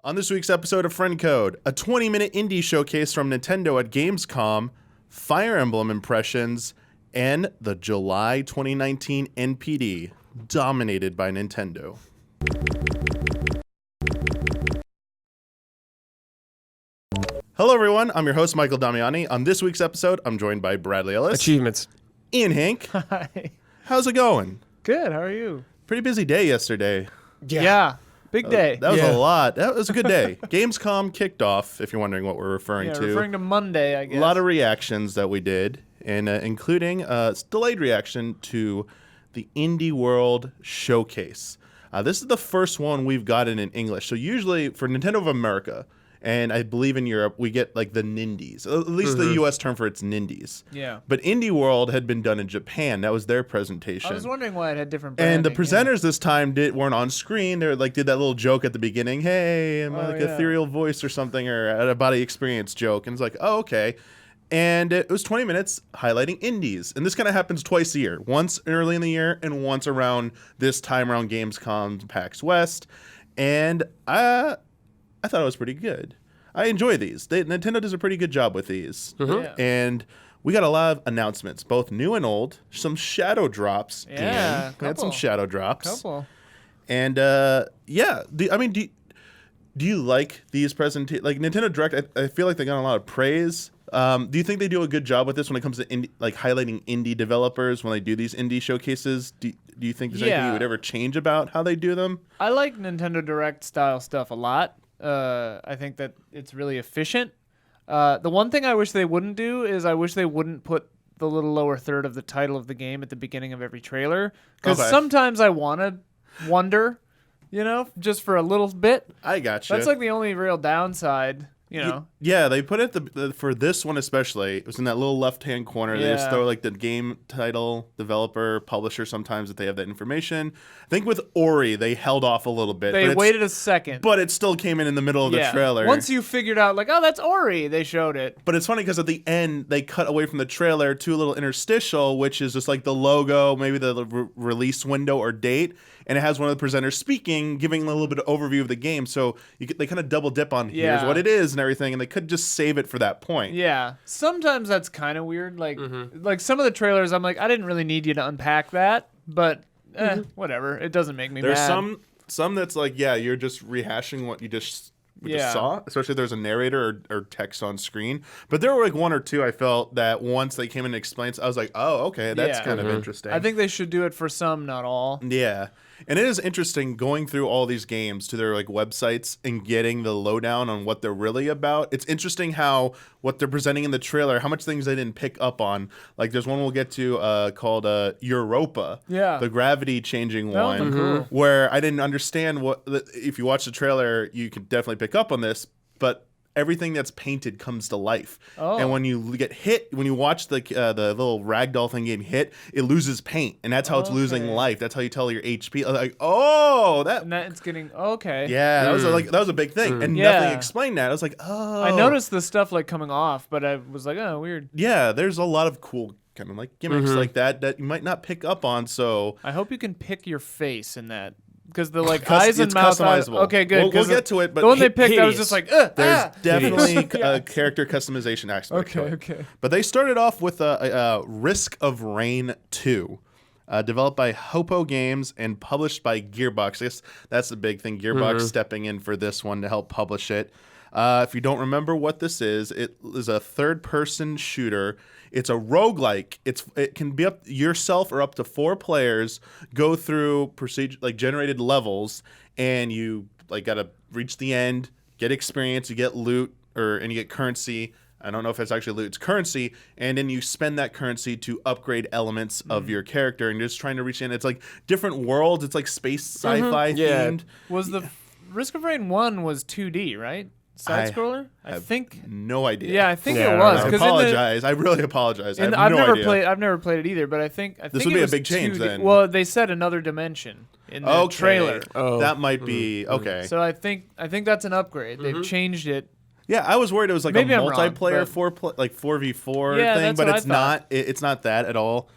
On this week's episode of Friend Code, a 20-minute indie showcase from Nintendo at Gamescom, Fire Emblem impressions, and the July 2019 NPD, dominated by Nintendo. Hello, everyone. I'm your host, Michael Damiani. On this week's episode, I'm joined by Bradley Ellis. Achievements. Ian Hink. Hi. How's it going? Good. How are you? Pretty busy day yesterday. Yeah. Big day. That was a lot. That was a good day. Gamescom kicked off, if you're wondering what we're referring to. Referring to Monday, I guess. A lot of reactions that we did, and including a delayed reaction to the Indie World Showcase. This is the first one we've gotten in English. So usually for Nintendo of America, and I believe in Europe, we get like the Nindies. At least the U.S. term for it's Nindies. Yeah. But Indie World had been done in Japan. That was their presentation. I was wondering why it had different branding. And the presenters this time weren't on screen. They did that little joke at the beginning. Hey, I'm ethereal voice or something, or a body experience joke. And it's like, oh, okay. And it was 20 minutes highlighting indies. And this kind of happens twice a year. Once early in the year and once around this time around Gamescom, PAX West. And I thought it was pretty good. I enjoy these. Nintendo does a pretty good job with these. Mm-hmm. Yeah. And we got a lot of announcements, both new and old. Some shadow drops. Yeah, we had some shadow drops. Couple. And yeah, do you like these presentations? Like Nintendo Direct, I feel like they got a lot of praise. Do you think they do a good job with this when it comes to highlighting indie developers when they do these indie showcases? Do you think there's anything you would ever change about how they do them? I like Nintendo Direct style stuff a lot. I think that it's really efficient. The one thing I wish they wouldn't do is I wish they wouldn't put the little lower third of the title of the game at the beginning of every trailer. Because sometimes I want to wonder, just for a little bit. I gotcha. That's like the only real downside, Yeah, they put it for this one especially. It was in that little left-hand corner. They just throw like the game title, developer, publisher sometimes that they have that information. I think with Ori, they held off a little bit. They waited a second. But it still came in the middle of the trailer. Once you figured out, like, oh, that's Ori, they showed it. But it's funny because at the end, they cut away from the trailer to a little interstitial, which is just like the logo, maybe the release window or date. And it has one of the presenters speaking, giving a little bit of overview of the game. So they kind of double dip on here's what it is and everything. And they could just save it for that point. Yeah. Sometimes that's kind of weird. Like some of the trailers, I'm like, I didn't really need you to unpack that. But whatever. It doesn't make me mad. There's some that's like, you're just rehashing what you just saw, especially if there's a narrator or text on screen. But there were like one or two I felt that once they came and explained, I was like, oh, okay, that's kind of interesting. I think they should do it for some, not all. Yeah. And it is interesting going through all these games to their like websites and getting the lowdown on what they're really about. It's interesting how what they're presenting in the trailer, how much things they didn't pick up on. Like there's one we'll get to called Youropa, the gravity changing one, where I didn't understand what. If you watch the trailer, you could definitely pick up on this, but everything that's painted comes to life. And when you get hit, when you watch the little ragdoll thing getting hit, it loses paint, and that's how it's losing life. That's how you tell your HP. I was like, and it's getting Yeah, that was a big thing, and nothing explained that. I was like, oh. I noticed the stuff like coming off, but I was like, oh, weird. Yeah, there's a lot of cool kind of like gimmicks like that you might not pick up on. So I hope you can pick your face in that. Because the eyes and mouth customizable. Okay, good. We'll get to it, but the one they picked, I was just like, there's definitely a character customization aspect. Okay. But they started off with a Risk of Rain 2, developed by Hoppo Games and published by Gearbox. I guess that's the big thing. Gearbox stepping in for this one to help publish it. If you don't remember what this is, it is a third-person shooter. It's a roguelike. It can be up yourself or up to 4 players go through generated levels, and you gotta reach the end, get experience, you get loot, and you get currency. I don't know if it's actually loot, it's currency, and then you spend that currency to upgrade elements of your character, and you're just trying to reach in. It's like different worlds. It's like space sci-fi themed. Was the Risk of Rain 1 was 2D, right? Side scroller? I think no idea. Yeah, I think it was. I apologize. I really apologize. And I've never played it either, but I think this would be a big change 2D. then. Well, they said another dimension in the trailer. Oh. That might be okay. So I think that's an upgrade. They've changed it. Yeah, I was worried it was like Maybe a I'm multiplayer wrong, like 4v4 thing, but it's not. It's not that at all.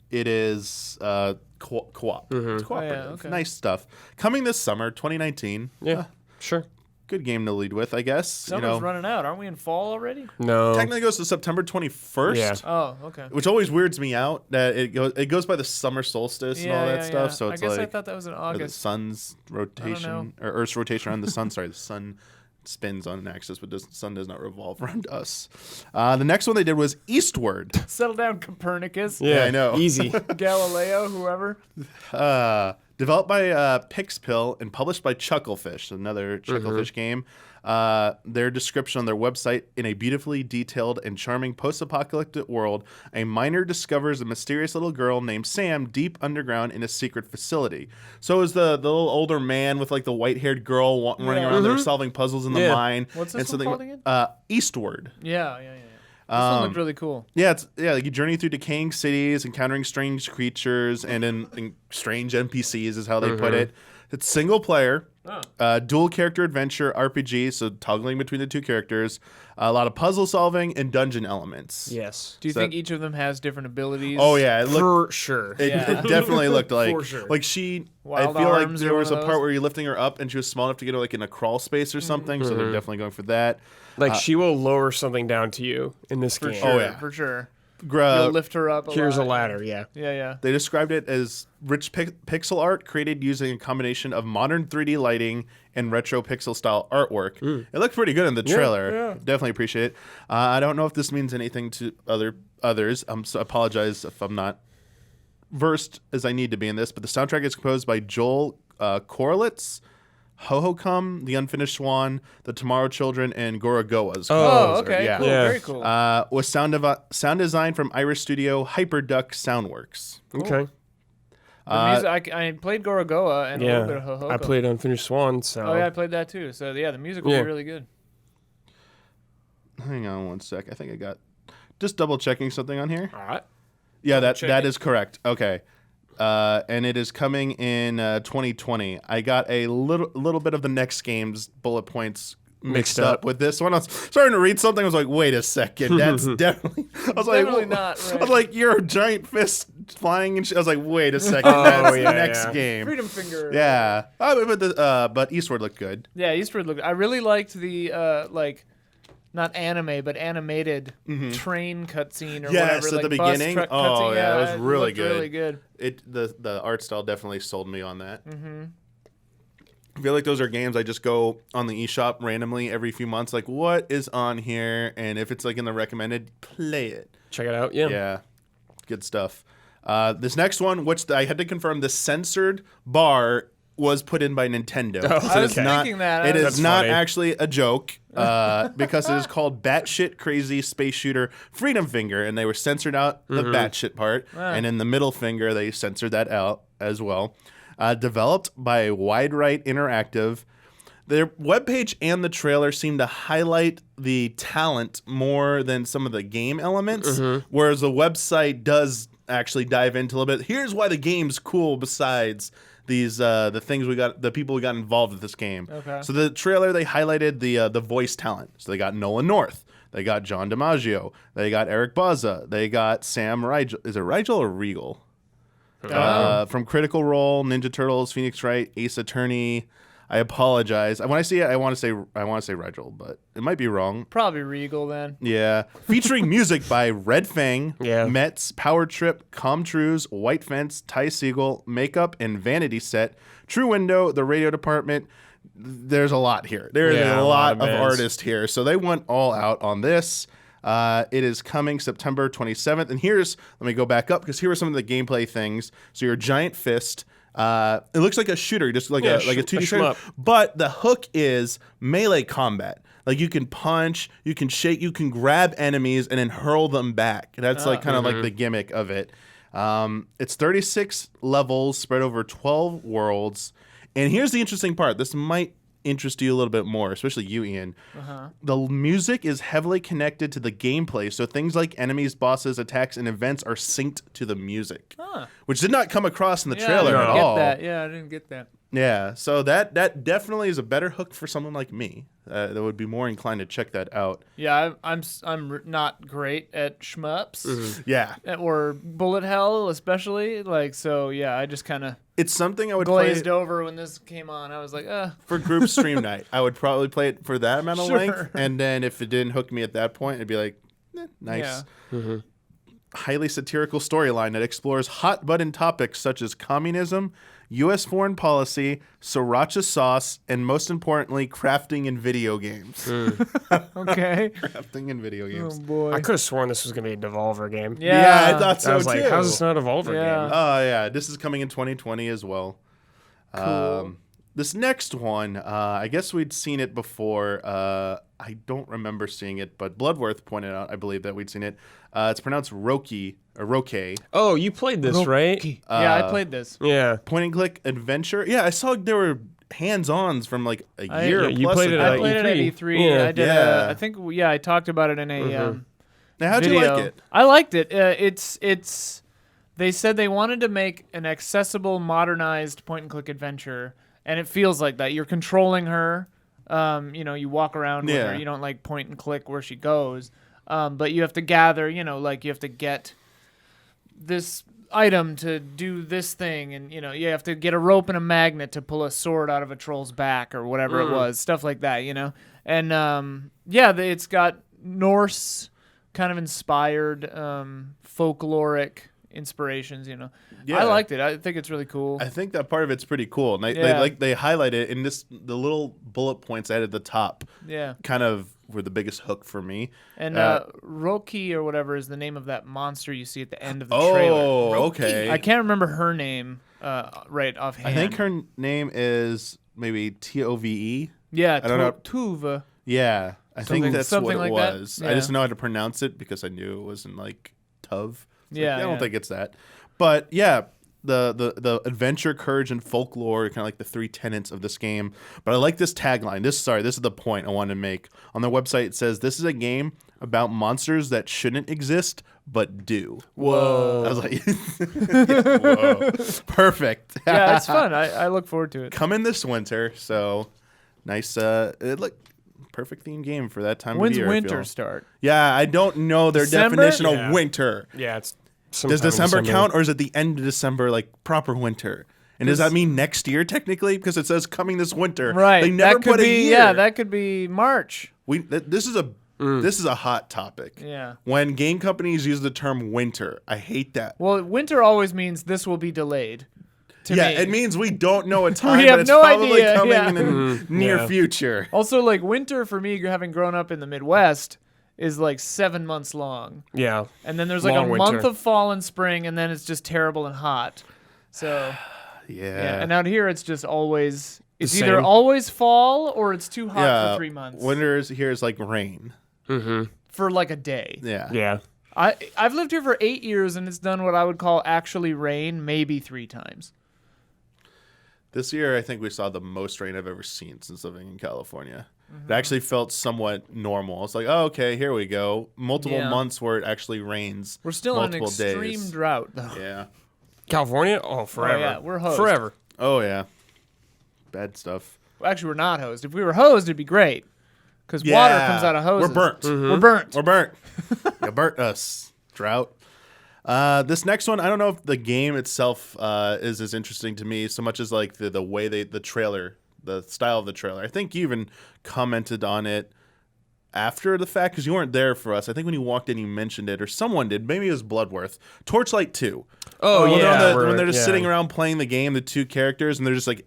It is co-op. It's cooperative. Okay. Nice stuff. Coming this summer, 2019. Yeah, sure. good game to lead with, I guess. Summer's running out. Aren't we in fall already? No. Technically goes to September 21st. Yeah. Oh, okay. Which always weirds me out that it goes by the summer solstice and all that stuff. So it's I guess like I thought that was in or the August. sun's rotation or Earth's rotation around the sun. Sorry, the sun spins on an axis, but the sun does not revolve around us. The next one they did was Eastward. Settle down, Copernicus. Yeah, I know. Easy. Galileo, whoever. Developed by Pixpill and published by Chucklefish, another Chucklefish game. Their description on their website: in a beautifully detailed and charming post-apocalyptic world, a miner discovers a mysterious little girl named Sam deep underground in a secret facility. So is the little older man with like the white-haired girl running around there solving puzzles in the mine. What's this one called again? Eastward. Yeah. This one looked really cool. Yeah, like you journey through decaying cities, encountering strange creatures, and in strange NPCs is how they put it. It's single player, dual character adventure RPG, so toggling between the two characters, a lot of puzzle solving and dungeon elements. Yes. Do you think each of them has different abilities? Oh yeah, it looked, For sure. It definitely looked like For sure. like she. Wild I feel like arms there or was one a of part those? where you're lifting her up, and she was small enough to get her like in a crawl space or something. So they're definitely going for that. Like she will lower something down to you in this game. Sure, Oh, yeah. for sure. You'll lift her up. Here's a lot. ladder, yeah. Yeah. They described it as rich pixel art created using a combination of modern 3D lighting and retro pixel style artwork. It looked pretty good in the trailer. yeah. Definitely appreciate it. I don't know if this means anything to others. I apologize if I'm not versed as I need to be in this, but the soundtrack is composed by Joel Korlitz, Ho-Ho-Cum, The Unfinished Swan, The Tomorrow Children, and Gorogoa's. Oh, okay. Yeah. Cool. Yeah. Very cool. With sound design from Irish studio Hyperduck Soundworks. Okay. The music, I played Gorogoa and a little bit of Ho-Ho. I played Unfinished Swan, so. Oh, yeah, I played that too. So, yeah, the music will be really good. Hang on one sec. I think I got just double checking something on here. All right. Yeah, that is correct. Okay. And it is coming in 2020. I got a little bit of the next game's bullet points mixed up with this one. I was starting to read something. I was like, wait a second, that's definitely. I was like, Definitely not right. I was like, you're a giant fist flying, and I was like, wait a second, that's the next game. Freedom Finger. Yeah, but Eastward looked good. Yeah, Eastward looked. I really liked the not anime, but animated train cutscene or Yes, whatever. at the bus beginning. truck Oh, cutscene. yeah, it was it really looked good. Really good. The art style definitely sold me on that. I feel like those are games I just go on the eShop randomly every few months, like what is on here, and if it's like in the recommended, play it. Check it out. Yeah. Yeah, good stuff. This next one, which I had to confirm, the censored bar was put in by Nintendo. Oh, I was okay. thinking that. It is That's not funny. actually a joke because it is called Batshit Crazy Space Shooter Freedom Finger, and they were censored out the Batshit part, and in the middle finger they censored that out as well. Developed by Wide Right Interactive. Their webpage and the trailer seem to highlight the talent more than some of the game elements, whereas the website does actually dive into a little bit. Here's why the game's cool besides these the things the people who got involved with this game. Okay. So the trailer, they highlighted the voice talent. So they got Nolan North, they got John DiMaggio, they got Eric Bauza, they got Sam Rigel. Is it Rigel or Regal? From Critical Role, Ninja Turtles, Phoenix Wright, Ace Attorney. I apologize. When I see it, I want to say Rigel, but it might be wrong. Probably Regal then. Yeah. Featuring music by Red Fang, Yeah. Metz, Power Trip, Comtrues, White Fence, Ty Siegel, Makeup, and Vanity Set, True Window, The Radio Department. There's a lot here. There is Yeah, a lot of bands. artists here. So they went all out on this. It is coming September 27th. And let me go back up because here are some of the gameplay things. So your giant fist. It looks like a shooter, just like a 2D shooter. shmup. But the hook is melee combat. Like you can punch, you can shake, you can grab enemies and then hurl them back. That's like kind of like the gimmick of it. It's 36 levels spread over 12 worlds. And here's the interesting part. This might interest you a little bit more, especially you, Ian. The music is heavily connected to the gameplay, so things like enemies, bosses, attacks, and events are synced to the music, which did not come across in the trailer I at didn't all. get that. Yeah, I didn't get that. Yeah, so that definitely is a better hook for someone like me that would be more inclined to check that out. Yeah, I'm not great at shmups. Yeah, Or bullet hell, especially. Like, so yeah, I just kind of it's something I would glazed play over when this came on. I was like, for group stream night. I would probably play it for that amount of Sure. length, and then if it didn't hook me at that point, it'd be like, nice. Yeah. Highly satirical storyline that explores hot button topics such as communism, U.S. foreign policy, sriracha sauce, and most importantly, crafting in video games. Okay. Crafting in video games. Oh boy. I could have sworn this was going to be a Devolver game. Yeah. I thought so I was too. like, how's this not a Devolver Yeah. game? Oh yeah, this is coming in 2020 as well. Cool. This next one, I guess we'd seen it before. I don't remember seeing it, but Bloodworth pointed out, I believe, that we'd seen it. It's pronounced Röki or Röki. Oh, you played this, right? Yeah, I played this. Yeah. Point and click adventure. Yeah, I saw there were hands-ons from like a year yeah, you plus played it ago. I at played it at E3. E3. Yeah. I did. Yeah. I think. Yeah, I talked about it in a Now, how'd you video. like it? I liked it. It's. They said they wanted to make an accessible, modernized point-and-click adventure, and it feels like that. You're controlling her. You walk around with Yeah. her. You don't like point and click where she goes, but you have to gather. You have to get this item to do this thing, and you have to get a rope and a magnet to pull a sword out of a troll's back or whatever it was, stuff like that. And it's got Norse kind of inspired folkloric inspirations. Yeah. I liked it. I think it's really cool. I think that part of it's pretty cool. And Yeah. they highlight it in the little bullet points added at the top. Yeah. Kind of were the biggest hook for me. And Röki or whatever is the name of that monster you see at the end of the trailer. Oh, okay. I can't remember her name right offhand. I think her name is maybe Tove. Yeah, I don't know. Tuva. Yeah, I think Something- that's something what it like that? was. Yeah. I just know how to pronounce it because I knew it wasn't like Tuv. Yeah, I don't yeah. think it's that. But yeah, the adventure, courage, and folklore are kind of like the three tenets of this game. But I like this tagline. This is the point I wanted to make. On their website, it says, "This is a game about monsters that shouldn't exist but do." Whoa. I was like, whoa. Perfect. Yeah, it's fun. I look forward to it. Coming this winter, so nice. It look perfect theme game for that time When's of year. I winter feel. start? Yeah, I don't know their December? definition Yeah. of winter. Yeah, it's Does sometime in December count, or is it the end of December, like proper winter? And does that mean next year technically? Because it says coming this winter. Right. They never that could put a be. year. Yeah, that could be March. This is a hot topic. Yeah. When game companies use the term winter, I hate that. Well, winter always means this will be delayed. To Yeah, me. it means we don't know a time, We but have it's no probably idea, coming yeah. in the near Yeah. future. Also, like winter for me, having grown up in the Midwest, is like 7 months long. Yeah. And then there's like Long a winter. month of fall and spring, and then it's just terrible and hot. So yeah, and out here it's just always it's The either same. always fall or it's too hot for 3 months. Winter here is like rain. For like a day. Yeah. Yeah. I've lived here for 8 years, and it's done what I would call actually rain maybe 3 times. This year, I think we saw the most rain I've ever seen since living in California. It actually felt somewhat normal. It's like, oh, okay, here we go. Multiple Yeah. months where it actually rains. We're still in an multiple extreme days. drought, though. Yeah. California? Oh, forever. yeah, we're hosed. Forever. Oh yeah. Bad stuff. Well, actually, we're not hosed. If we were hosed, it'd be great. Because water Yeah. comes out of hoses. We're burnt. We're burnt. We're burnt. You burnt us. Drought. This next one, I don't know if the game itself is as interesting to me so much as like the way the trailer, the style of the trailer. I think you even commented on it after the fact because you weren't there for us. I think when you walked in, you mentioned it, or someone did. Maybe it was Bloodworth. Torchlight 2. Oh, When yeah. when they're just sitting around playing the game, the two characters, and they're just like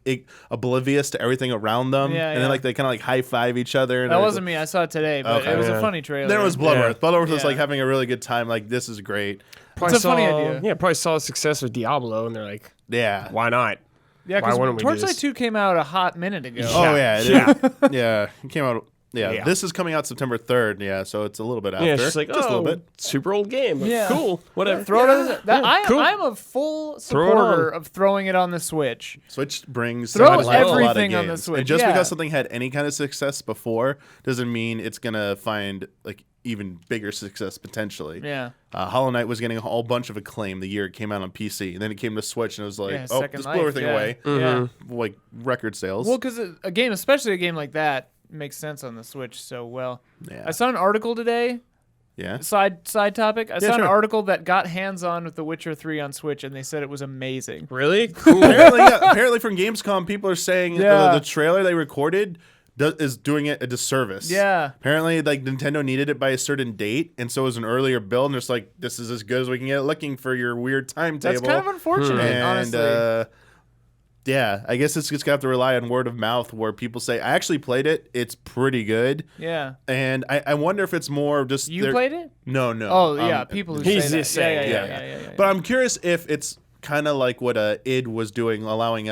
oblivious to everything around them. Yeah, and yeah. then like they kind of like high five each other. And That they're wasn't me. I saw it today, but Okay. it was Yeah. a funny trailer. Then it was Bloodworth. Yeah. Bloodworth was Yeah. like having a really good time. Like, this is great. Probably It's a funny saw- idea. Yeah, probably saw success with Diablo, and they're like, Yeah. why not? Yeah, Why because wouldn't we do Torchlight this? 2 came out a hot minute ago. Oh yeah, it Yeah. yeah. It came out Yeah, this is coming out September 3rd. Yeah, so it's a little bit after. Yeah, she's like, just a little bit. super old game. But Yeah. cool, whatever. Throw it on cool. I'm a full Throw it supporter on. of throwing it on the Switch. Switch brings Throw a lot of everything on the games. Switch, And just yeah. because something had any kind of success before doesn't mean it's gonna find like even bigger success potentially. Yeah. Hollow Knight was getting a whole bunch of acclaim the year it came out on PC, and then it came to Switch, and it was like, Yeah, oh, Second just Life, blew everything yeah. away. Yeah. Like record sales. Well, because a game, especially a game like that, makes sense on the Switch so well. Yeah. I saw an article today. Yeah. Side topic. I saw an sure. article that got hands-on with The Witcher 3 on Switch, and they said it was amazing. Really cool. Apparently from Gamescom, people are saying Yeah. the trailer they recorded is doing it a disservice. Yeah. Apparently, like Nintendo needed it by a certain date, and so it was an earlier build, and it's like, this is as good as we can get looking for your weird timetable. That's kind of unfortunate, And honestly. yeah, I guess it's just gonna have to rely on word of mouth, where people say, "I actually played it; it's pretty good." Yeah. And I wonder if it's more just You played it? No, no. Oh, yeah. People who he's say that. just saying, Yeah. But I'm curious if it's kind of like what id was doing, allowing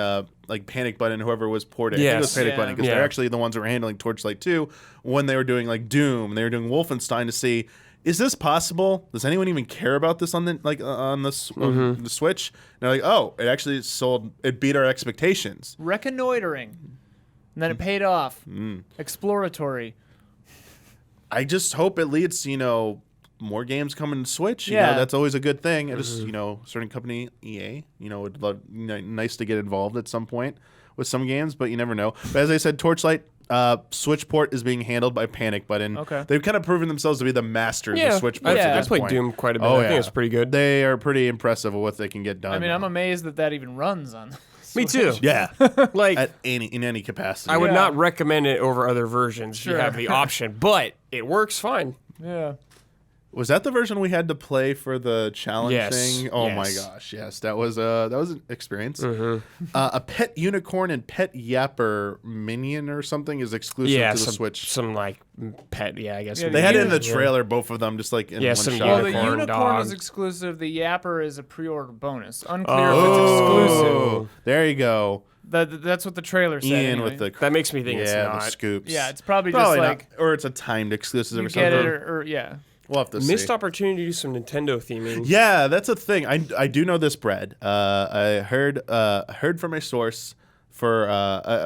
like Panic Button, whoever was porting. I think it was Yes. Panic Yeah. Button, because Yeah. they're actually the ones who were handling Torchlight 2 when they were doing like Doom, and they were doing Wolfenstein, to see, is this possible? Does anyone even care about this on the the Switch? And they're like, oh, it actually sold. It beat our expectations. Reconnoitering. And then it paid off. Exploratory. I just hope it leads to, more games coming to Switch. You Yeah. know, that's always a good thing. I just, certain company, EA, would love, nice to get involved at some point with some games, but you never know. But as I said, Torchlight Switch port is being handled by Panic Button. Okay. They've kind of proven themselves to be the masters of Switch ports Yeah. at I this played point. Doom quite a bit. Oh, I think yeah. it's pretty good. They are pretty impressive with what they can get done. I mean, I'm amazed that even runs on Me too. Yeah. Like, in any capacity. I would Yeah. not recommend it over other versions. Sure. You have the option, but it works fine. Yeah. Was that the version we had to play for the challenge Yes. thing? Oh Yes. my gosh, yes, that was an experience. A pet unicorn and pet yapper minion or something is exclusive Yeah, to the some, Switch. some like pet. Yeah, I guess. Yeah, They had it in the Yeah. trailer, both of them, just like in Yeah, one some shot. Well, the Unicorn unicorn dog. is exclusive. The yapper is a pre-order bonus. Unclear if it's exclusive. Oh, there you go. That's what the trailer said. Ian anyway. with the That makes me think it's the not. scoops. Yeah, it's probably Probably just not. like Or it's a timed exclusive you or get something. it or yeah. We'll have to Missed see. opportunity to do some Nintendo theming. Yeah, that's a thing. I do know this, Brad. I heard from a source for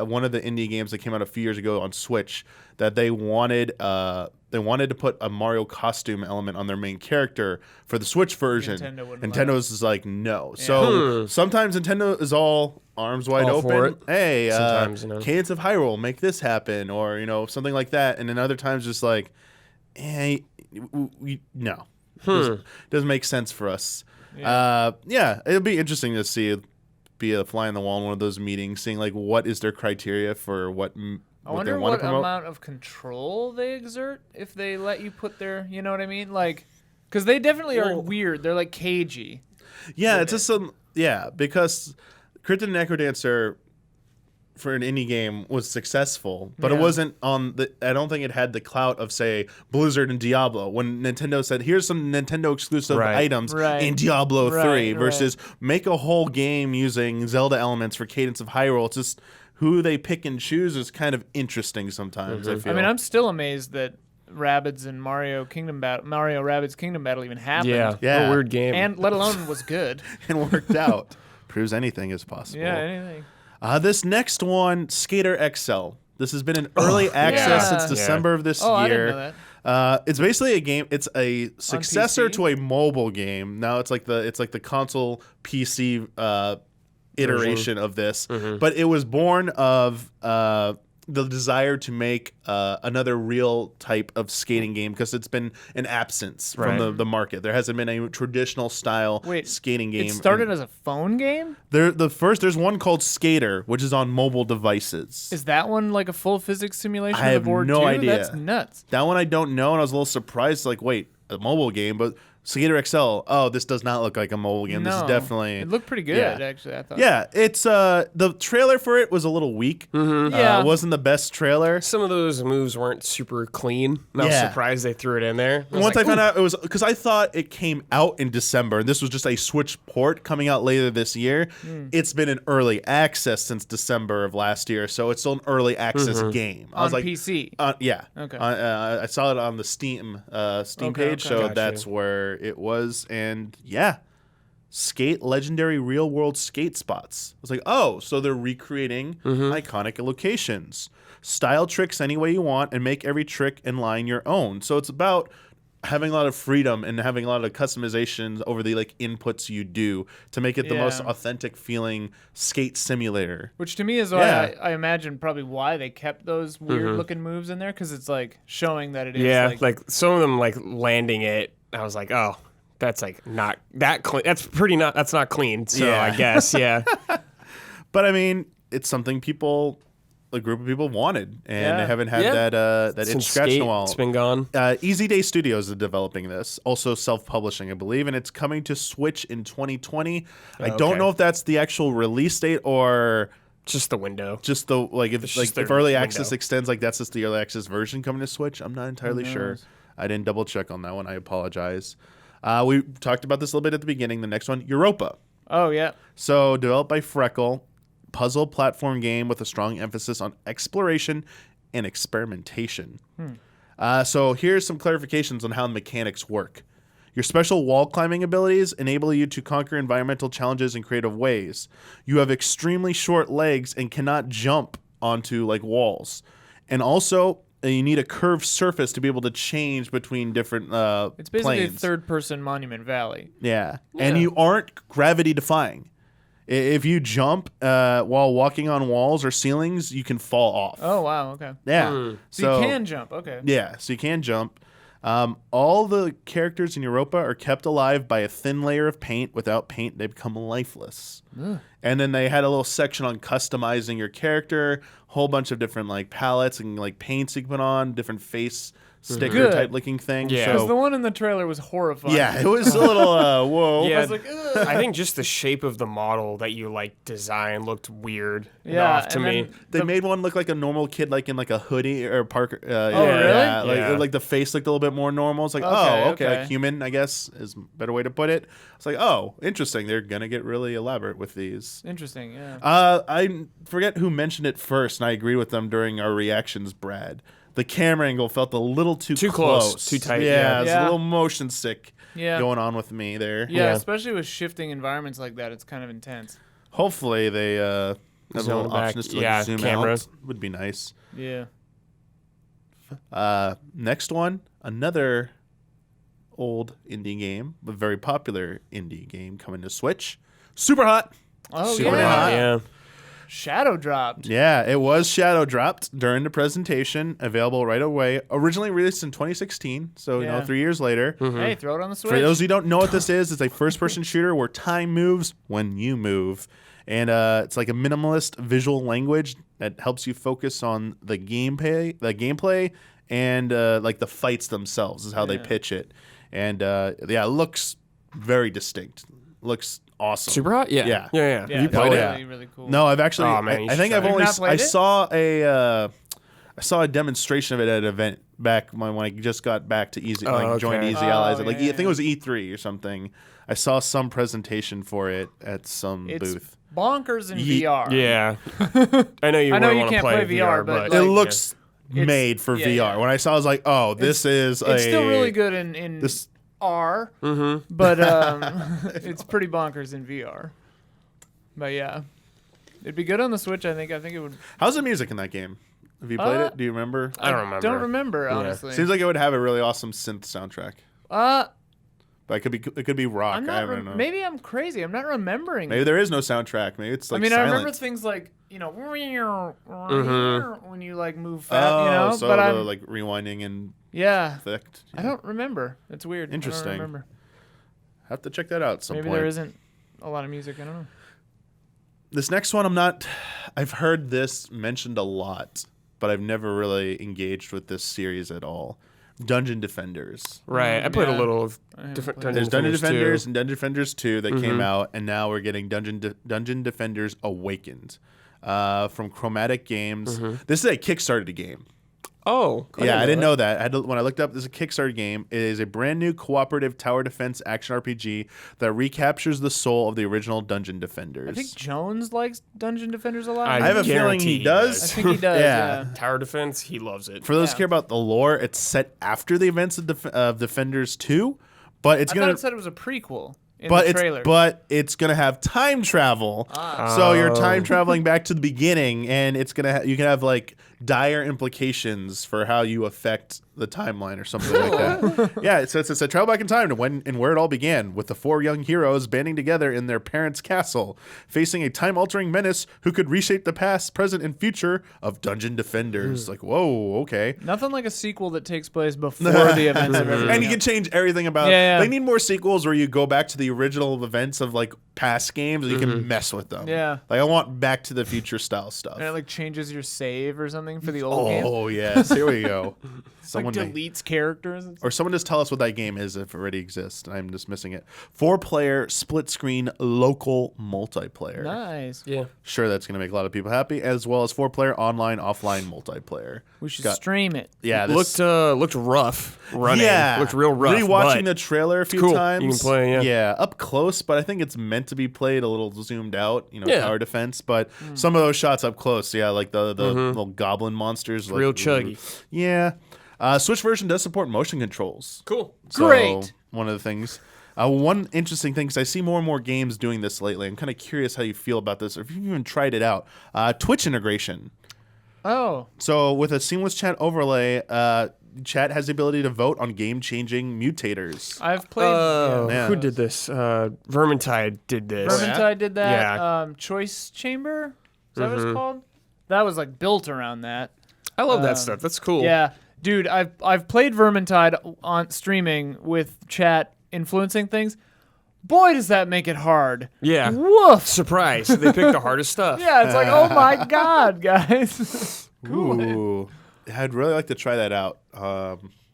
one of the indie games that came out a few years ago on Switch that they wanted to put a Mario costume element on their main character for the Switch version. Nintendo wouldn't Nintendo is like, no. So sometimes Nintendo is all arms wide All for open. it. Hey, Sometimes, Cadence of Hyrule, make this happen, or something like that. And then other times just like, no. Doesn't make sense for us. Yeah, it'll be interesting to see, be a fly on the wall in one of those meetings, seeing like what is their criteria for what I they wonder want what to promote. amount of control they exert if they let you put their, you know what I mean? Like, because they definitely are weird. They're like cagey. Yeah, it's just because Cryptid and Necrodancer for an indie game was successful, but it Yeah. wasn't on the. I don't think it had the clout of say Blizzard and Diablo. When Nintendo said, "Here's some Nintendo exclusive Right. items Right. in Diablo 3," Right, versus make a whole game using Zelda elements for Cadence of Hyrule. It's just who they pick and choose is kind of interesting sometimes. I feel. I mean, I'm still amazed that Rabbids and Mario Rabbids Kingdom Battle even happened. Yeah. Yeah. What a weird game. And let alone was good. and worked out. Proves anything is possible. Yeah, anything. This next one, Skater XL. This has been in early access yeah. since December of this Oh, I year. didn't know that. It's basically a game. It's a successor PC? to a mobile game. Now it's like the console PC iteration of this, but it was born of the desire to make another real type of skating game because it's been an absence Right. from the market. There hasn't been a traditional style skating game. It started as a phone game? There's one called Skater, which is on mobile devices. Is that one like a full physics simulation I of have the board no too? idea. That's nuts. That one I don't know, and I was a little surprised. Like, wait, a mobile game, but Skater XL. Oh, this does not look like a mobile game. This is definitely. It looked pretty good, actually. I thought. Yeah, it's the trailer for it was a little weak. Yeah, it wasn't the best trailer. Some of those moves weren't super clean. I was surprised they threw it in there. Once I found out, it was because I thought it came out in December, and this was just a Switch port coming out later this year. It's been in early access since December of last year, so it's still an early access game. I was like, PC. Yeah. Okay. I saw it on the Steam page, so Gotcha. that's where it was, and yeah. Skate legendary real world skate spots. I was like, oh, so they're recreating iconic locations. Style tricks any way you want and make every trick and line your own. So it's about having a lot of freedom and having a lot of customizations over the like inputs you do to make it the most authentic feeling skate simulator. Which to me is why I imagine probably why they kept those weird looking moves in there, because it's like showing that it is. Yeah, like some of them like landing it. I was like, oh. That's like not that clean. That's not clean. So I guess, yeah. But I mean, it's something a group of people wanted, and they haven't had that itch scratched in a while. It's been gone. Easy Day Studios is developing this, also self-publishing, I believe, and it's coming to Switch in 2020. I don't know if that's the actual release date or just the window. Just the if early access extends, like that's just the early access version coming to Switch. I'm not entirely sure. I didn't double check on that one. I apologize. We talked about this a little bit at the beginning. The next one, Youropa. Oh, yeah. So developed by Freckle, puzzle platform game with a strong emphasis on exploration and experimentation. So here's some clarifications on how the mechanics work. Your special wall climbing abilities enable you to conquer environmental challenges in creative ways. You have extremely short legs and cannot jump onto like walls. And also, you need a curved surface to be able to change between different It's basically planes. a third-person Monument Valley. Yeah. And you aren't gravity-defying. If you jump while walking on walls or ceilings, you can fall off. Oh, wow, okay. Yeah. So you can jump, okay. Yeah, so you can jump. All the characters in Youropa are kept alive by a thin layer of paint. Without paint, they become lifeless. And then they had a little section on customizing your character, whole bunch of different like palettes and like paints you can put on, different face sticker type looking thing. Yeah. Because the one in the trailer was horrifying. Yeah, it was a little whoa. Yeah, I was like, ugh. I think just the shape of the model that you like design looked weird Yeah, enough to and me. then They made one look like a normal kid, like in like a hoodie or Parker. really? Yeah, Yeah. like the face looked a little bit more normal. It's like, Okay. like human, I guess is a better way to put it. It's like, oh, interesting. They're gonna get really elaborate with these. Interesting, yeah. I forget who mentioned it first, and I agree with them during our reactions, Brad. The camera angle felt a little too close, too tight, Yeah, it's a Yeah. little motion sick Yeah. going on with me there. Yeah, Yeah. especially with shifting environments like that, it's kind of intense. Hopefully they have a Zone little back. options to like, Yeah, zoom camera. out. Would be nice. Yeah. Next one, another old indie game, but very popular indie game coming to Switch. Superhot. Oh, Super yeah. hot, yeah. Shadow dropped. Yeah, it was shadow dropped during the presentation, available right away. Originally released in 2016, so Yeah. 3 years later. Hey, throw it on the Switch. For those who don't know what this is, it's a first-person shooter where time moves when you move. And it's like a minimalist visual language that helps you focus on the gameplay and like the fights themselves is how they pitch it. And it looks very distinct. Looks awesome. Super hot? Yeah. Yeah. Yeah. Yeah, Have you it's played really, it? really cool. No, I've actually. Oh, man, you I think should I've try it. only. You've not played it? I saw a demonstration of it at an event back when I just got back to Easy. Joined okay. Easy Allies. Oh, I think yeah. it was E3 or something. I saw some presentation for it at some It's booth. bonkers in VR. Yeah. I know you I know wouldn't you want to can't play play VR, but, It like, looks made for yeah, VR. yeah. When I saw, it, I was like, "Oh, this is It's still really good in This R, Mm-hmm. but it's pretty bonkers in VR. But yeah, it'd be good on the Switch. I think it would. How's the music in that game? Have you played it? Do you remember? I don't remember. Don't remember honestly. Seems like it would have a really awesome synth soundtrack. But it could be rock. I'm I not. don't know. Maybe I'm crazy. I'm not remembering. Maybe there is no soundtrack. Maybe it's like I mean, silent. I remember things like when you like move fast, Oh, so but the I'm like rewinding and yeah. effect. I don't remember. It's weird. Interesting. I don't remember. Have to check that out at some Maybe point. there isn't a lot of music. I don't know. This next one, I've heard this mentioned a lot, but I've never really engaged with this series at all. Dungeon Defenders. Right. I played a Yeah. little of different There's Dungeon Defenders too. and Dungeon Defenders 2 that came out, and now we're getting Dungeon Defenders Awakened from Chromatic Games. This is a Kickstarter game. Oh. I didn't know that. When I looked up, this is a Kickstarter game. It is a brand new cooperative tower defense action RPG that recaptures the soul of the original Dungeon Defenders. I think Jones likes Dungeon Defenders a lot. I have a feeling guarantee he he does. I think he does. Yeah. yeah. Tower defense, he loves it. For those who Yeah. care about the lore, it's set after the events of Defenders 2, but it's I gonna thought it said it was a prequel in the trailer. but it's gonna have time travel. So you're time traveling back to the beginning, and it's gonna you can have like dire implications for how you affect the timeline or something like that. Yeah, so it's a travel back in time to when and where it all began, with the 4 young heroes banding together in their parents' castle, facing a time-altering menace who could reshape the past, present, and future of Dungeon Defenders. Like, whoa, okay. Nothing like a sequel that takes place before the events of everything. And you can change everything about. Yeah, yeah. They need more sequels where you go back to the original events of like past games and you can mess with them. Yeah. Like I want Back to the Future style stuff. And it like changes your save or something for the old game. Oh yes, here we go. Like Someone may- deletes characters. And stuff. or someone just tell us what that game is if it already exists. I'm just missing it. 4-player split screen local multiplayer. Nice. Yeah. Sure, that's going to make a lot of people happy, as well as 4-player online offline multiplayer. We should Got- stream it. Yeah, this, Looked rough running. Yeah, Looked real rough. Rewatching but the trailer a few cool. You times. can play, yeah. up close, but I think it's meant to be played a little zoomed out. Yeah. Tower defense. But some of those shots up close, yeah, like the little goblin monsters, like, real chuggy. Yeah, Switch version does support motion controls. Cool. So, Great. One of the things. One interesting thing, because I see more and more games doing this lately. I'm kind of curious how you feel about this, or if you've even tried it out. Twitch integration. Oh. So with a seamless chat overlay, chat has the ability to vote on game-changing mutators. I've played. Yeah. Who did this? Vermintide did this. Vermintide did that. Yeah. Choice Chamber. Is that what it's called? That was like built around that. I love that stuff. That's cool. Yeah, dude, I've played Vermintide on streaming with chat influencing things. Boy, does that make it hard. Yeah. Woof. Surprise. They picked the hardest stuff. Yeah, it's like, oh my god, guys. Cool. Ooh. I'd really like to try that out.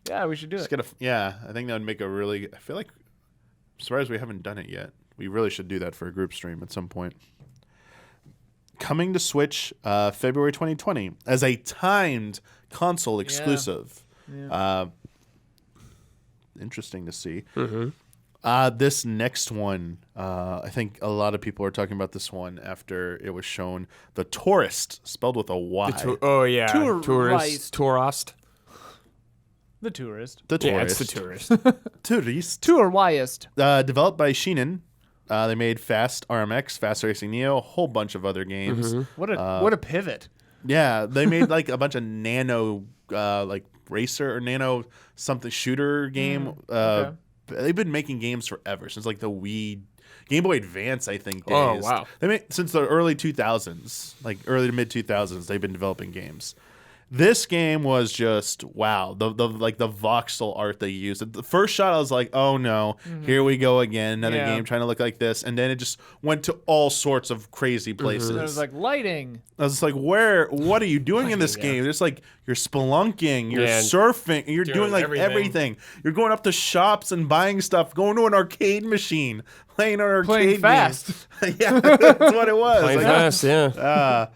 Yeah, we should do it. I think that would make a really. I feel like I'm surprised we haven't done it yet. We really should do that for a group stream at some point. Coming to Switch, February 2020 as a timed console exclusive. Yeah. Interesting to see. This next one, I think a lot of people are talking about this one after it was shown. The Tourist, spelled with a Y. Oh, yeah. Tourist. Touryst. The Tourist. The Yeah, it's Tourist. the tourist. Tourist. Tour-Wyest. Developed by Shinen. They made Fast RMX, Fast Racing Neo, a whole bunch of other games. What a pivot. Yeah, they made like a bunch of nano, like racer or nano something shooter game. okay. They've been making games forever, since like the Wii, Game Boy Advance, I think. Days. Oh, wow. They made since the early 2000s, like early to mid 2000s. They've been developing games. This game was just wow. The voxel art they used. At the first shot, I was like, "Oh no, here we go again, another Yeah. game trying to look like this." And then it just went to all sorts of crazy places. And it was like lighting. I was just like, what are you doing in this game? It's like you're spelunking, you're Yeah, surfing, you're doing like everything. everything. You're going up to shops and buying stuff, going to an arcade machine, playing an arcade Playing game. fast. Yeah, that's what it was. Playing Like, fast, yeah.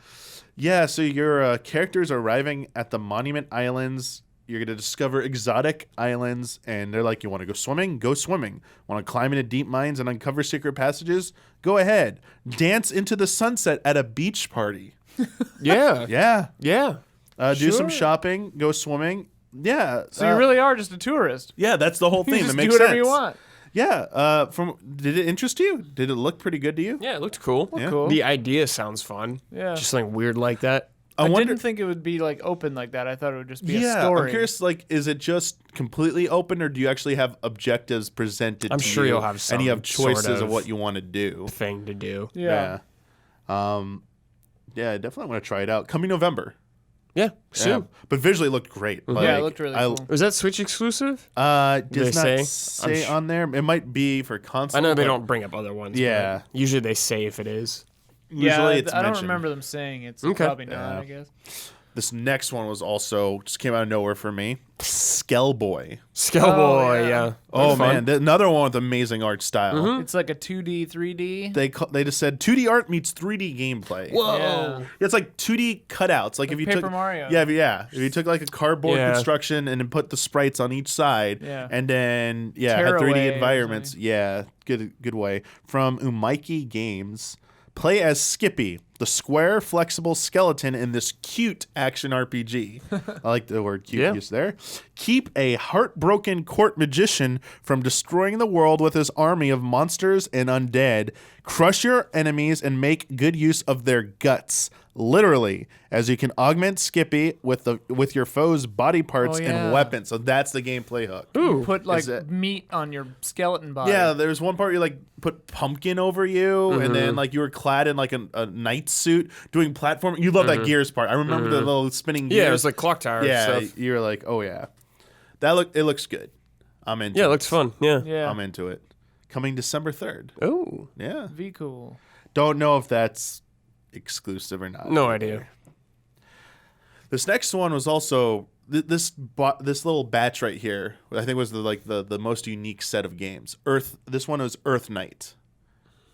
yeah, so your characters are arriving at the Monument Islands. You're going to discover exotic islands, and they're like, you want to go swimming? Go swimming. Want to climb into deep mines and uncover secret passages? Go ahead. Dance into the sunset at a beach party. Yeah. Yeah. Yeah. Do some Sure. shopping, go swimming. Yeah. So you really are just a tourist. Yeah, that's the whole You thing. just That do makes whatever sense. you want. Yeah. Did it interest you? Did it look pretty good to you? Yeah, it looked cool. Yeah. Cool. The idea sounds fun. Yeah. Just something weird like that. I wonder. didn't think it would be like open like that. I thought it would just be a Yeah, story. I'm curious. Like, is it just completely open, or do you actually have objectives presented? I'm to sure you, you'll have and you have some sort choices of of what you want to do. Thing to do. Yeah. Yeah, I definitely want to try it out. Coming November. Yeah. Yeah. Soon. But visually it looked great. Like, Yeah, it looked really cool. Was that Switch exclusive? Does They not say? say on there. It might be for console. I know they but don't bring up other ones. Yeah. but usually they say if it is. Usually Yeah, it's I don't mentioned. remember them saying it's Okay. probably not, Yeah. I guess. This next one was also just came out of nowhere for me. Skellboy. Skellboy, yeah. Oh man, another one with amazing art style. It's like a 2D, 3D. They just said 2D art meets 3D gameplay. Whoa. Yeah. It's like 2D cutouts. Like if you Paper took Mario. Yeah. If you took like a cardboard construction and then put the sprites on each side, and then had 3D Tearaway environments. Yeah, good way. From Umaiki Games. Play as Skippy, the square, flexible skeleton in this cute action RPG. I like the word cute used there. Keep a heartbroken court magician from destroying the world with his army of monsters and undead. Crush your enemies and make good use of their guts. Literally, as you can augment Skippy with your foe's body parts and weapons. So that's the gameplay hook. You put like meat on your skeleton body. Yeah, there's one part you like put pumpkin over you, and then like you were clad in like a knight suit doing platform. You love that Gears part. I remember the little spinning gears. Yeah, it was like clock tower stuff. You were like, oh yeah, it looks good. I'm into. Yeah, it looks fun. Yeah. I'm into it. Coming December 3rd. Oh, Yeah. Be cool. Don't know if that's exclusive or not. no idea. This next one was also this little batch right here. I think was the most unique set of games. This one was EarthNight,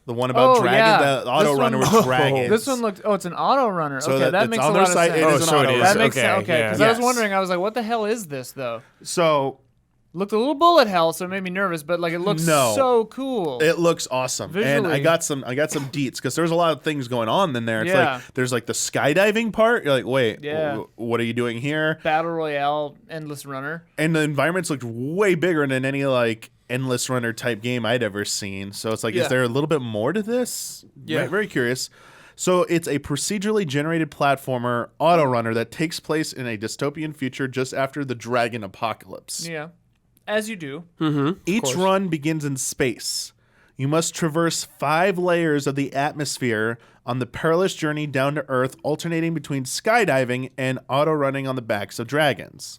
the one about dragons, the auto runner with dragons. This one looked. Oh, it's an auto runner. So okay, that makes a lot of sense. It is an auto runner. That makes sense. Okay, because I was Yes. wondering. I was like, what the hell is this though? So Looked a little bullet hell, so it made me nervous. But like, it looks so cool. it looks awesome, Visually. and I got some deets because there's a lot of things going on in there. It's Yeah. like there's like the skydiving part. You're like, wait, Yeah. what are you doing here? Battle Royale, endless runner. And the environments looked way bigger than any like endless runner type game I'd ever seen. So it's like, is there a little bit more to this? Yeah. Very curious. So it's a procedurally generated platformer auto runner that takes place in a dystopian future just after the dragon apocalypse. Yeah, as you do. Each run begins in space. You must traverse 5 layers of the atmosphere on the perilous journey down to Earth, alternating between skydiving and auto running on the backs of dragons.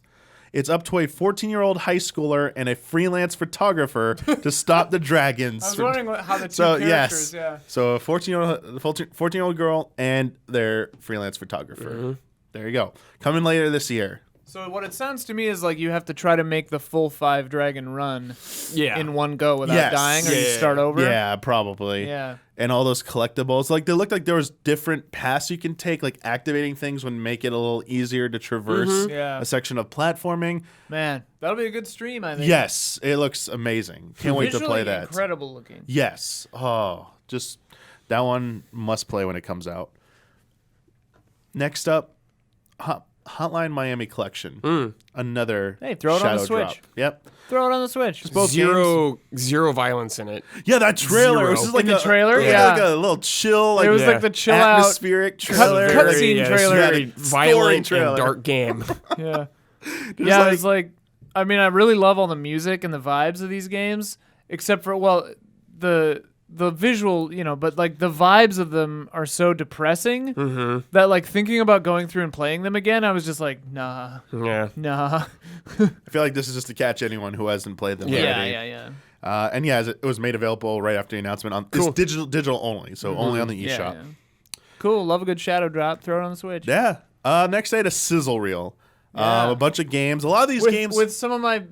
It's up to a 14-year-old high schooler and a freelance photographer to stop the dragons. I was wondering how the two characters. Yeah. So a 14-year-old girl and their freelance photographer. There you go. Coming later this year. So what it sounds to me is like you have to try to make the full 5 dragon run Yeah. in one go without dying, or you start over. Yeah, probably. Yeah. And all those collectibles. Like they looked like there was different paths you can take, like activating things would make it a little easier to traverse a section of platforming. Man, that'll be a good stream, I think. Yes, it looks amazing. Can't wait to play that. Incredible looking. Yes. Oh, just that one must play when it comes out. Next up, Hotline Miami Collection. Another throw it on the shadow Switch. drop. Yep. Throw it on the Switch. Both Zero violence in it. Yeah, that trailer. It was just like In the trailer? like a little chill, like It was like the chill out atmospheric trailer. cutscene trailer. Very Yeah, the violent story and dark game. Yeah. Yeah, Yeah, it's like, I mean, I really love all the music and the vibes of these games, except for, well, the visual, but like the vibes of them are so depressing that like thinking about going through and playing them again, I was just like, nah. Yeah. I feel like this is just to catch anyone who hasn't played them already. Yeah. And yeah, it was made available right after the announcement. It's digital only, so only on the eShop. Yeah. Cool. Love a good shadow drop. Throw it on the Switch. Yeah. Next I had a Sizzle Reel. A bunch of games. A lot of these games with some of my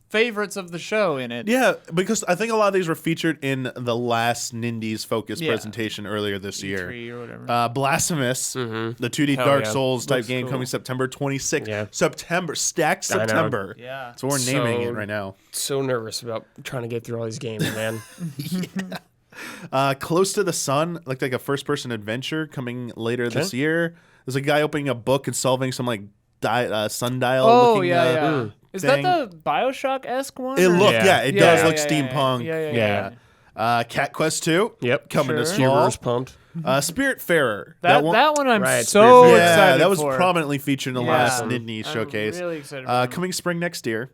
favorites of the show in it. Yeah, because I think a lot of these were featured in the last Nindies Focus presentation earlier this year. Or whatever. Blasphemous, the 2D Dark Souls type Looks game cool. coming September 26th. Yeah. Stacked September. Yeah. So we're naming it right now. So nervous about trying to get through all these games, man. Close to the Sun, looked like a first-person adventure coming later this year. There's a guy opening a book and solving some like sundial. Oh, looking, yeah. Is thing. that the Bioshock-esque one? It or- looked, it does look yeah, steampunk. Yeah. Cat Quest 2. Yep. Coming this Sure. fall. Heroes pumped. Spiritfarer. That one I'm Right, so Spiritfarer. excited that was for. prominently featured in the last Nindies showcase. I'm really excited for Coming spring next year.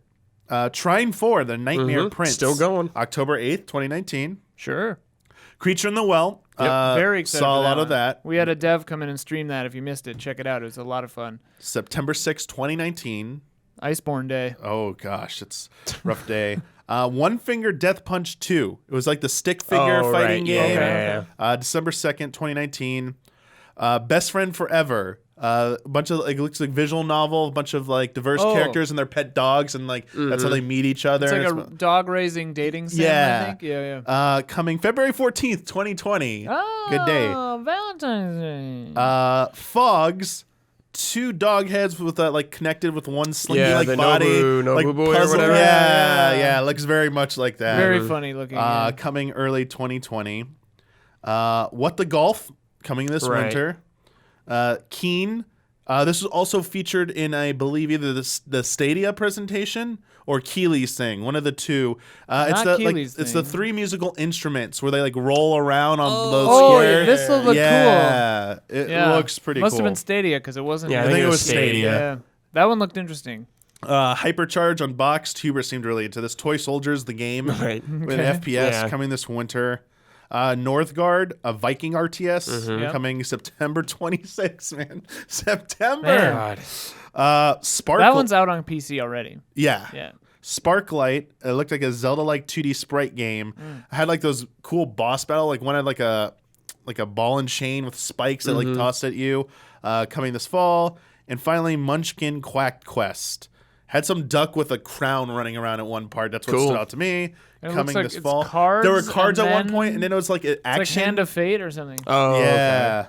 Trine 4, The Nightmare Prince. Still going. October 8th, 2019. Sure. Creature in the Well. Very excited Saw for a lot that of one. that. We had a dev come in and stream that. If you missed it, check it out. It was a lot of fun. September 6th, 2019. Iceborne Day. Oh, gosh. It's a rough day. One Finger Death Punch 2. It was like the stick figure fighting game. Okay. December 2nd, 2019. Best Friend Forever. A bunch of it looks like visual novel, a bunch of like diverse characters and their pet dogs, and like that's how they meet each other. It's like a dog raising dating sim, I think. Yeah. Coming February 14th, 2020. Oh, Good day. Valentine's Day. Fogs. 2 dog heads with like connected with one slinky like the body, Nobu like boy puzzle. or whatever. Yeah, looks very much like that. Very funny looking. Coming early 2020. What the Golf coming this winter. Keen. This was also featured in, I believe, either the Stadia presentation or Keely's thing, one of the two. It's the 3 musical instruments where they like roll around on those squares. This will look cool. It looks pretty cool. Must have been Stadia because it wasn't. Yeah, I think it was Stadia. Yeah, that one looked interesting. Hypercharge Unboxed. Hubert seemed really into this. Toy Soldiers, the game with FPS coming this winter. Northgard, a Viking RTS coming September 26th, man. September. Sparkle. That one's out on PC already. Yeah. Sparklight. It looked like a Zelda-like 2D sprite game. I had like those cool boss battle. Like one had like a ball and chain with spikes that like tossed at you. Coming this fall. And finally, Munchkin Quack Quest. Had some duck with a crown running around at one part. That's what stood out to me. Coming this fall. There were cards at one point, and then it was like an action. It's like Hand of Fate or something. Oh, yeah.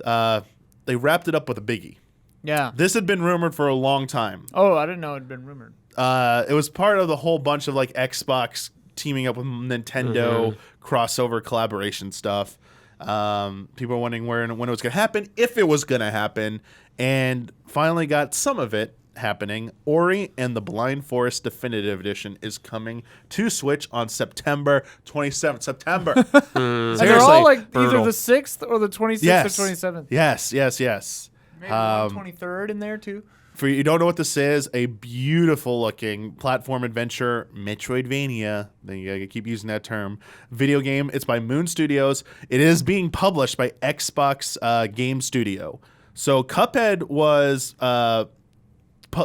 Okay. They wrapped it up with a biggie. Yeah. This had been rumored for a long time. Oh, I didn't know it had been rumored. It was part of the whole bunch of like Xbox teaming up with Nintendo crossover collaboration stuff. People were wondering when it was going to happen, if it was going to happen, and finally got some of it happening. Ori and the Blind Forest Definitive Edition is coming to Switch on September 27th. September. And they're all like brutal. either the 6th or the 26th or 27th. Yes. Maybe 23rd in there too. For you don't know what this is, a beautiful looking platform adventure, Metroidvania. Then you gotta keep using that term. Video game. It's by Moon Studios. It is being published by Xbox Game Studio. So Cuphead was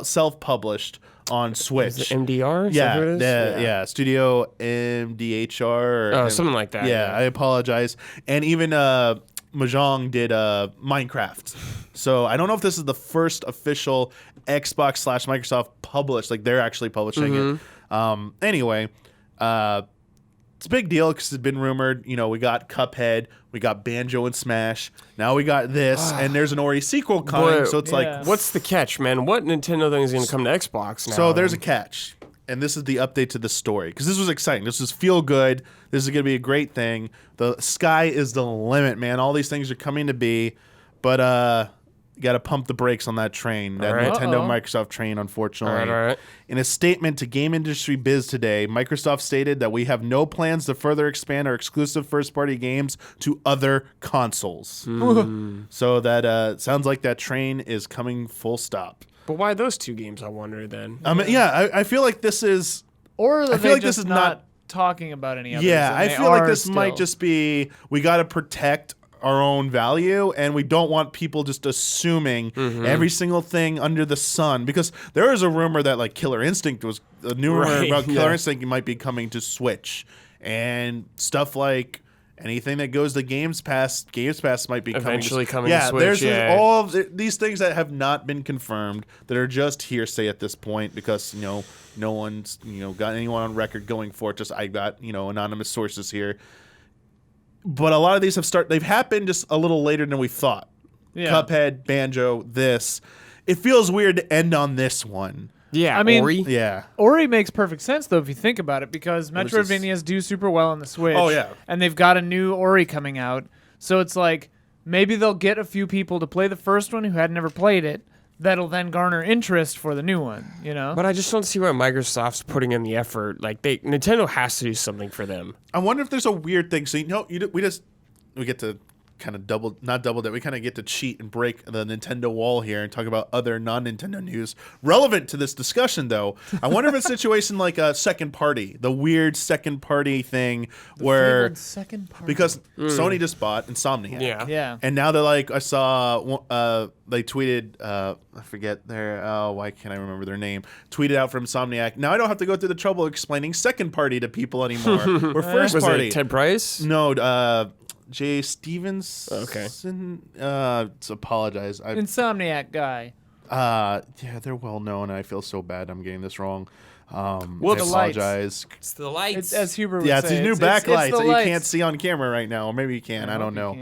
self-published on Switch. Is it MDR? Yeah, Studio MDHR. Something like that. Yeah, I apologize. And even Mahjong did Minecraft. So I don't know if this is the first official Xbox / Microsoft published. Like they're actually publishing it. Anyway, it's a big deal because it's been rumored. You know, we got Cuphead, we got Banjo and Smash. Now we got this, and there's an Ori sequel coming. So it's like, what's the catch, man? What Nintendo thing is going to come to Xbox now? So there's a catch. And this is the update to the story. Because this was exciting. This was feel good. This is going to be a great thing. The sky is the limit, man. All these things are coming to be. But you got to pump the brakes on that train. That Nintendo Microsoft train, unfortunately. All right. In a statement to Game Industry Biz today, Microsoft stated that we have no plans to further expand our exclusive first-party games to other consoles. So that sounds like that train is coming full stop. But why those 2 games, I wonder, then? I feel like this is... Or I feel like this is not talking about any others. Yeah, I feel like this might just be, we got to protect our own value, and we don't want people just assuming every single thing under the sun. Because there is a rumor that like Killer Instinct was... A new rumor about Killer Instinct might be coming to Switch. And stuff like... Anything that goes to Games Pass might be eventually coming to Switch. There's all of these things that have not been confirmed that are just hearsay at this point because no one's got anyone on record going for it. Just I got anonymous sources here, but a lot of these they've happened just a little later than we thought. Yeah. Cuphead, Banjo, this. It feels weird to end on this one. Yeah, I mean, Ori. Yeah, Ori makes perfect sense though if you think about it because Metroidvanias do super well on the Switch. Oh yeah, and they've got a new Ori coming out, so it's like maybe they'll get a few people to play the first one who had never played it. That'll then garner interest for the new one. But I just don't see why Microsoft's putting in the effort. Like Nintendo has to do something for them. I wonder if there's a weird thing. So we get to kind of not double that. We kind of get to cheat and break the Nintendo wall here and talk about other non-Nintendo news relevant to this discussion, though. I wonder if it's a situation like a second party, the weird second party thing where second party. Because Sony just bought Insomniac. Yeah. And now they're like, I saw they tweeted, I forget why can't I remember their name? Tweeted out from Insomniac. Now I don't have to go through the trouble explaining second party to people anymore. We're first party. Was it Ted Price? No, J. Stevens. Okay. Apologize. Insomniac guy. Yeah, they're well known. I feel so bad. I'm getting this wrong. I The apologize. It's the lights. It's, as Huber would Yeah, say. it's these new it's backlights the that you lights. can't see on camera right now, or maybe you can. I don't know.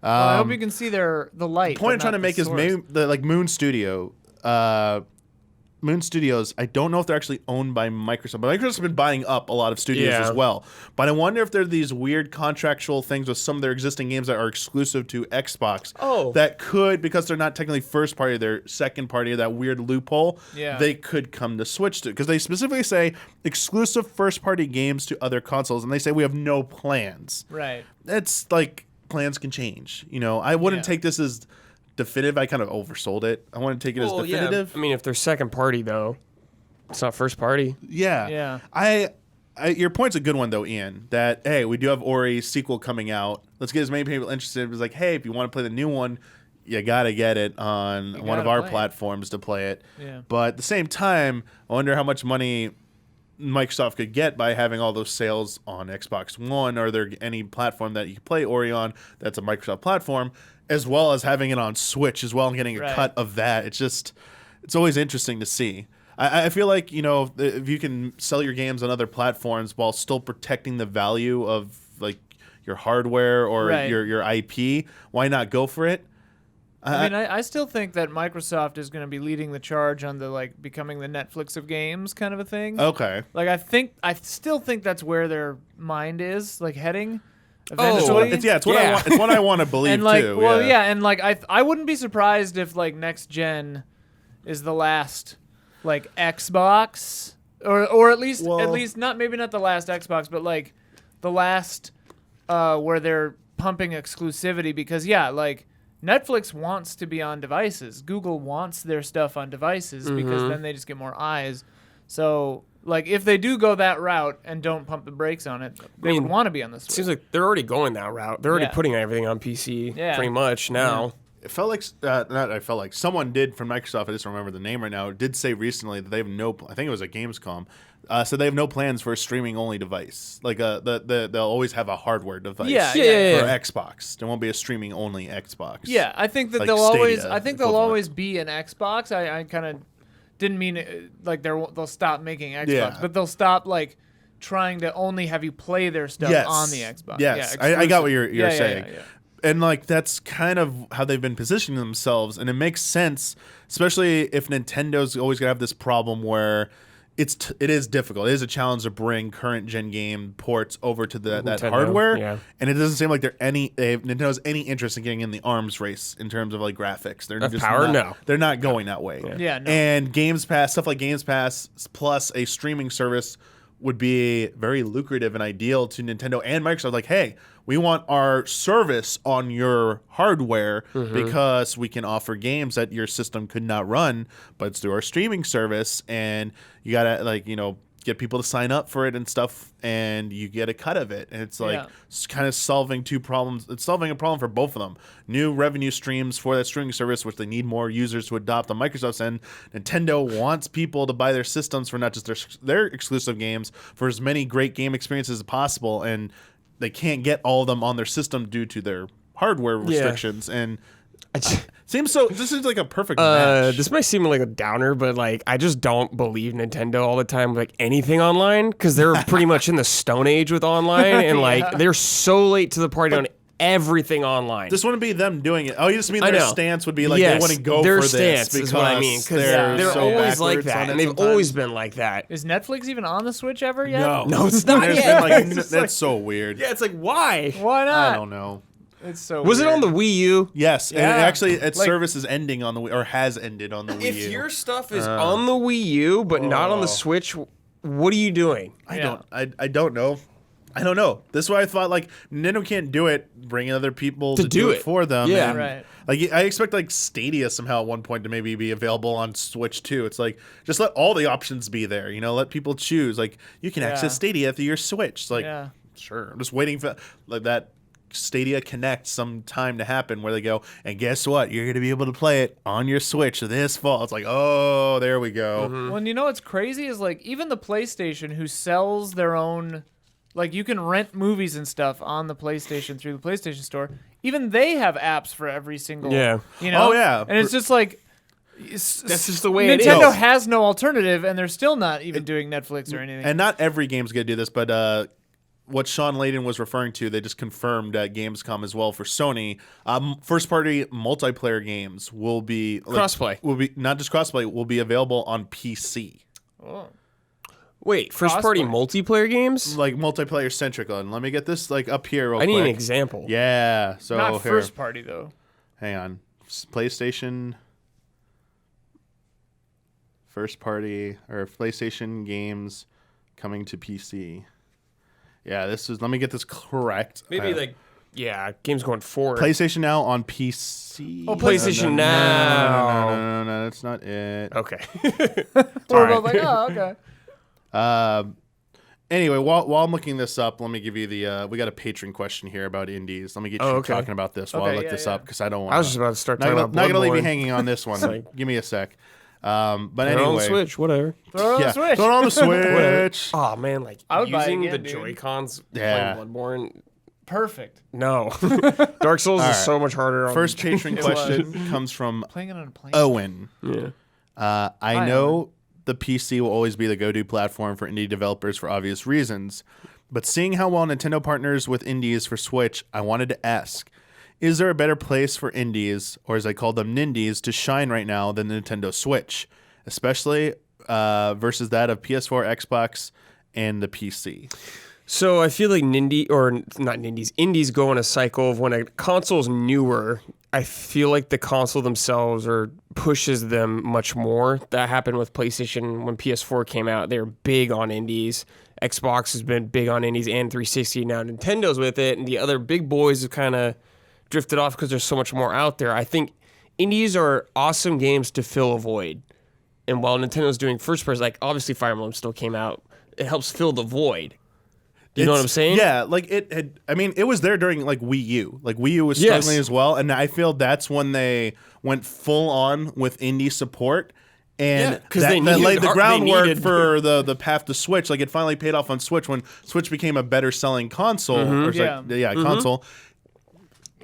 I hope you can see the light. The point I'm trying to make is Moon Studio. Moon Studios, I don't know if they're actually owned by Microsoft, but Microsoft has been buying up a lot of studios as well. But I wonder if there are these weird contractual things with some of their existing games that are exclusive to Xbox. That could, because they're not technically first party, they're second party, that weird loophole, they could come to Switch to. Because they specifically say exclusive first party games to other consoles, and they say we have no plans. Right. It's like plans can change. I wouldn't take this as definitive. I kind of oversold it. I want to take it as definitive. I mean, if they're second party though, it's not first party. Yeah. Your point's a good one though, Ian. That hey, we do have Ori sequel coming out. Let's get as many people interested. It's like, hey, if you want to play the new one, you gotta get it on one of our platforms to play it. Yeah. But at the same time, I wonder how much money Microsoft could get by having all those sales on Xbox One. Are there any platform that you can play Ori on that's a Microsoft platform, as well as having it on Switch as well and getting a cut of that? It's always interesting to see. I feel like, if you can sell your games on other platforms while still protecting the value of like your hardware or your IP, why not go for it? I still think that Microsoft is going to be leading the charge on the becoming the Netflix of games kind of a thing. Okay. I still think that's where their mind is heading. Eventually. It's what I want. It's what I want to believe too. I wouldn't be surprised if next gen is the last Xbox or at least maybe not the last Xbox, but the last where they're pumping exclusivity, because Netflix wants to be on devices. Google wants their stuff on devices because then they just get more eyes. So if they do go that route and don't pump the brakes on it, they would want to be on the Switch. It seems like they're already going that route. They're already putting everything on PC pretty much now. It felt like someone did from Microsoft, I just don't remember the name right now, did say recently that they have I think it was at Gamescom, so they have no plans for a streaming-only device. They'll always have a hardware device for Xbox. There won't be a streaming-only Xbox. Yeah, I think that they'll always be an Xbox. I kind of didn't mean they'll stop making Xbox, but they'll stop trying to only have you play their stuff on the Xbox. Yes, I got what you're saying. Yeah. And that's kind of how they've been positioning themselves, and it makes sense, especially if Nintendo's always gonna have this problem where it is difficult. It is a challenge to bring current gen game ports over to that hardware, and it doesn't seem like Nintendo has any interest in getting in the arms race in terms of graphics. They're just they're not going that way. Yeah, no. And Games Pass, stuff like Games Pass plus a streaming service would be very lucrative and ideal to Nintendo and Microsoft. Hey, we want our service on your hardware because we can offer games that your system could not run, but it's through our streaming service, and you gotta get people to sign up for it and stuff, and you get a cut of it. And it's it's kind of solving two problems. It's solving a problem for both of them. New revenue streams for that streaming service, which they need more users to adopt on Microsoft's end. Nintendo wants people to buy their systems for not just their exclusive games, for as many great game experiences as possible, and they can't get all of them on their system due to their hardware restrictions. And seems so. This is a perfect match. This might seem like a downer, but I just don't believe Nintendo all the time with anything online, because they're pretty much in the Stone Age with online, and they're so late to the party on everything online. This wouldn't be them doing it. Oh, you just mean their stance would be they wouldn't go their for stance this is what I mean, because they're so always like that, and they've always been like that. Is Netflix even on the Switch ever yet? No, it's not yet. That's so weird. Yeah, it's why? Why not? I don't know. It's so Was weird. it on the Wii U? Yes, and actually its service is ending on the Wii, or has ended on the Wii U. If your stuff is on the Wii U but not on the Switch, what are you doing? I don't know. I don't know. This is why I thought Nintendo can't do it, bring other people to do it for them. Yeah, right. I expect Stadia somehow at one point to maybe be available on Switch too. It's just let all the options be there. Let people choose. You can access Stadia through your Switch. Sure. I'm just waiting for that Stadia Connect some time to happen where they go, and guess what? You're going to be able to play it on your Switch this fall. It's oh, there we go. Well, and what's crazy is even the PlayStation, who sells their own Like you can rent movies and stuff on the PlayStation through the PlayStation Store. Even they have apps for every single. Yeah. You know. Oh, yeah. And it's just like. That's just the way it is. Nintendo has no alternative, and they're still not even doing Netflix or anything. And not every game's going to do this, but what Sean Layden was referring to, they just confirmed at Gamescom as well for Sony. First-party multiplayer games will be crossplay. Will be not just crossplay. Will be available on PC. Oh. Wait, first-party multiplayer games? Like multiplayer centric. Let me get this like up here real quick. I need an example. Yeah. So Not here. first party though. Hang on. PlayStation. First party or PlayStation games coming to PC. Yeah, this is. Let me get this correct. Maybe games going forward. PlayStation Now on PC. Oh, PlayStation Now. No, that's not it. Okay. We're both like, oh, okay. Anyway, while I'm looking this up, let me give you the. We got a patron question here about indies. Let me get you talking about this while I look this up because I don't want. I was just about to start talking about. Not gonna leave you Bloodborne. hanging on this one. Give me a sec. But Throw anyway, it on the Switch, whatever. Throw it on the Switch. Throw it on the Switch. Oh man, like I would buy it using again, the dude. Joy-Cons Yeah. playing Bloodborne. Perfect. No, Dark Souls is so much harder. On First patron question comes from Playing it on a plane. Owen. Yeah. I know the PC will always be the go-to platform for indie developers for obvious reasons, but seeing how well Nintendo partners with indies for Switch, I wanted to ask, is there a better place for indies, or as I call them, nindies, to shine right now than the Nintendo Switch, especially versus that of PS4, Xbox, and the PC? So I feel like indies go in a cycle of when a console's newer, I feel like the console themselves pushes them much more. That happened with PlayStation when PS4 came out. They were big on indies. Xbox has been big on indies and 360. Now Nintendo's with it, and the other big boys have kind of drifted off because there's so much more out there. I think indies are awesome games to fill a void. And while Nintendo's doing first person, like obviously Fire Emblem still came out, it helps fill the void. You know what I'm saying? Yeah, like it had. I mean, it was there during like Wii U. Like Wii U was struggling as well, and I feel that's when they went full on with indie support, and that laid the groundwork for the path to Switch. Like it finally paid off on Switch when Switch became a better selling console. Console.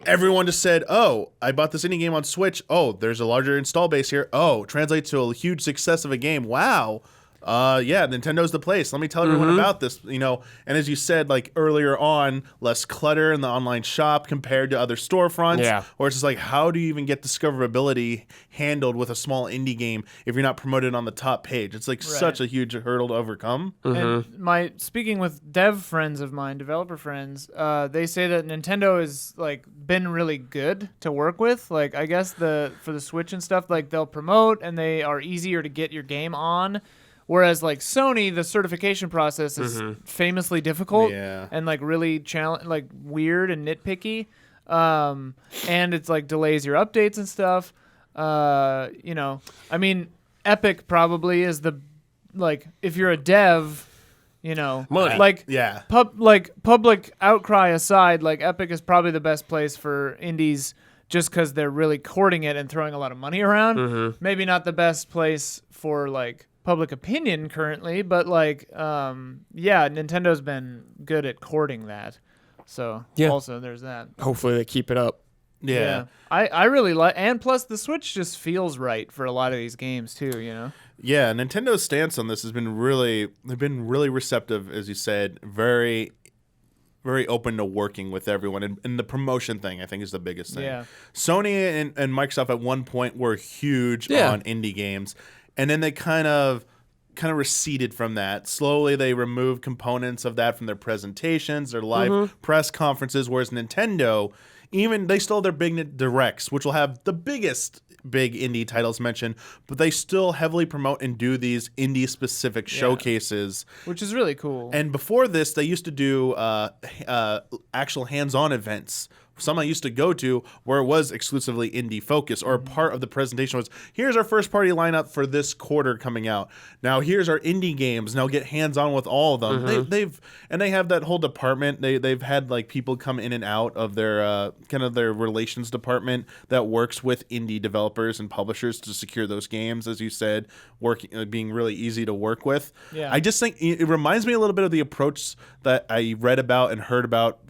Everyone just said, "Oh, I bought this indie game on Switch. Oh, there's a larger install base here. Oh, translates to a huge success of a game. Wow." Nintendo's the place. Let me tell everyone about this, And as you said, like earlier on, less clutter in the online shop compared to other storefronts. Yeah. Or it's just like, how do you even get discoverability handled with a small indie game if you're not promoted on the top page? It's like such a huge hurdle to overcome. And speaking with dev friends of mine, developer friends, they say that Nintendo has like been really good to work with. Like I guess for the Switch and stuff, like they'll promote and they are easier to get your game on. Whereas like Sony, the certification process is famously difficult and like really like weird and nitpicky, and it's like delays your updates and stuff. I mean, Epic probably is if you're a dev, money. like public outcry aside, like Epic is probably the best place for indies just because they're really courting it and throwing a lot of money around. Maybe not the best place for like public opinion currently, but Nintendo's been good at courting that. So also there's that. Hopefully they keep it up. Yeah. I really like, and plus the Switch just feels right for a lot of these games too, Yeah, Nintendo's stance on this has been they've been really receptive, as you said, very, very open to working with everyone. And the promotion thing, I think, is the biggest thing. Yeah. Sony and Microsoft at one point were huge on indie games. And then they kind of receded from that. Slowly, they removed components of that from their presentations, their live press conferences. Whereas Nintendo, they still have their big directs, which will have the biggest big indie titles mentioned, but they still heavily promote and do these indie-specific showcases, which is really cool. And before this, they used to do actual hands-on events some I used to go to where it was exclusively indie focus, or part of the presentation was, here's our first party lineup for this quarter coming out. Now here's our indie games. Now get hands on with all of them. They have that whole department. They've had like people come in and out of their kind of their relations department that works with indie developers and publishers to secure those games, as you said, working being really easy to work with. Yeah. I just think it reminds me a little bit of the approach that I read about and heard about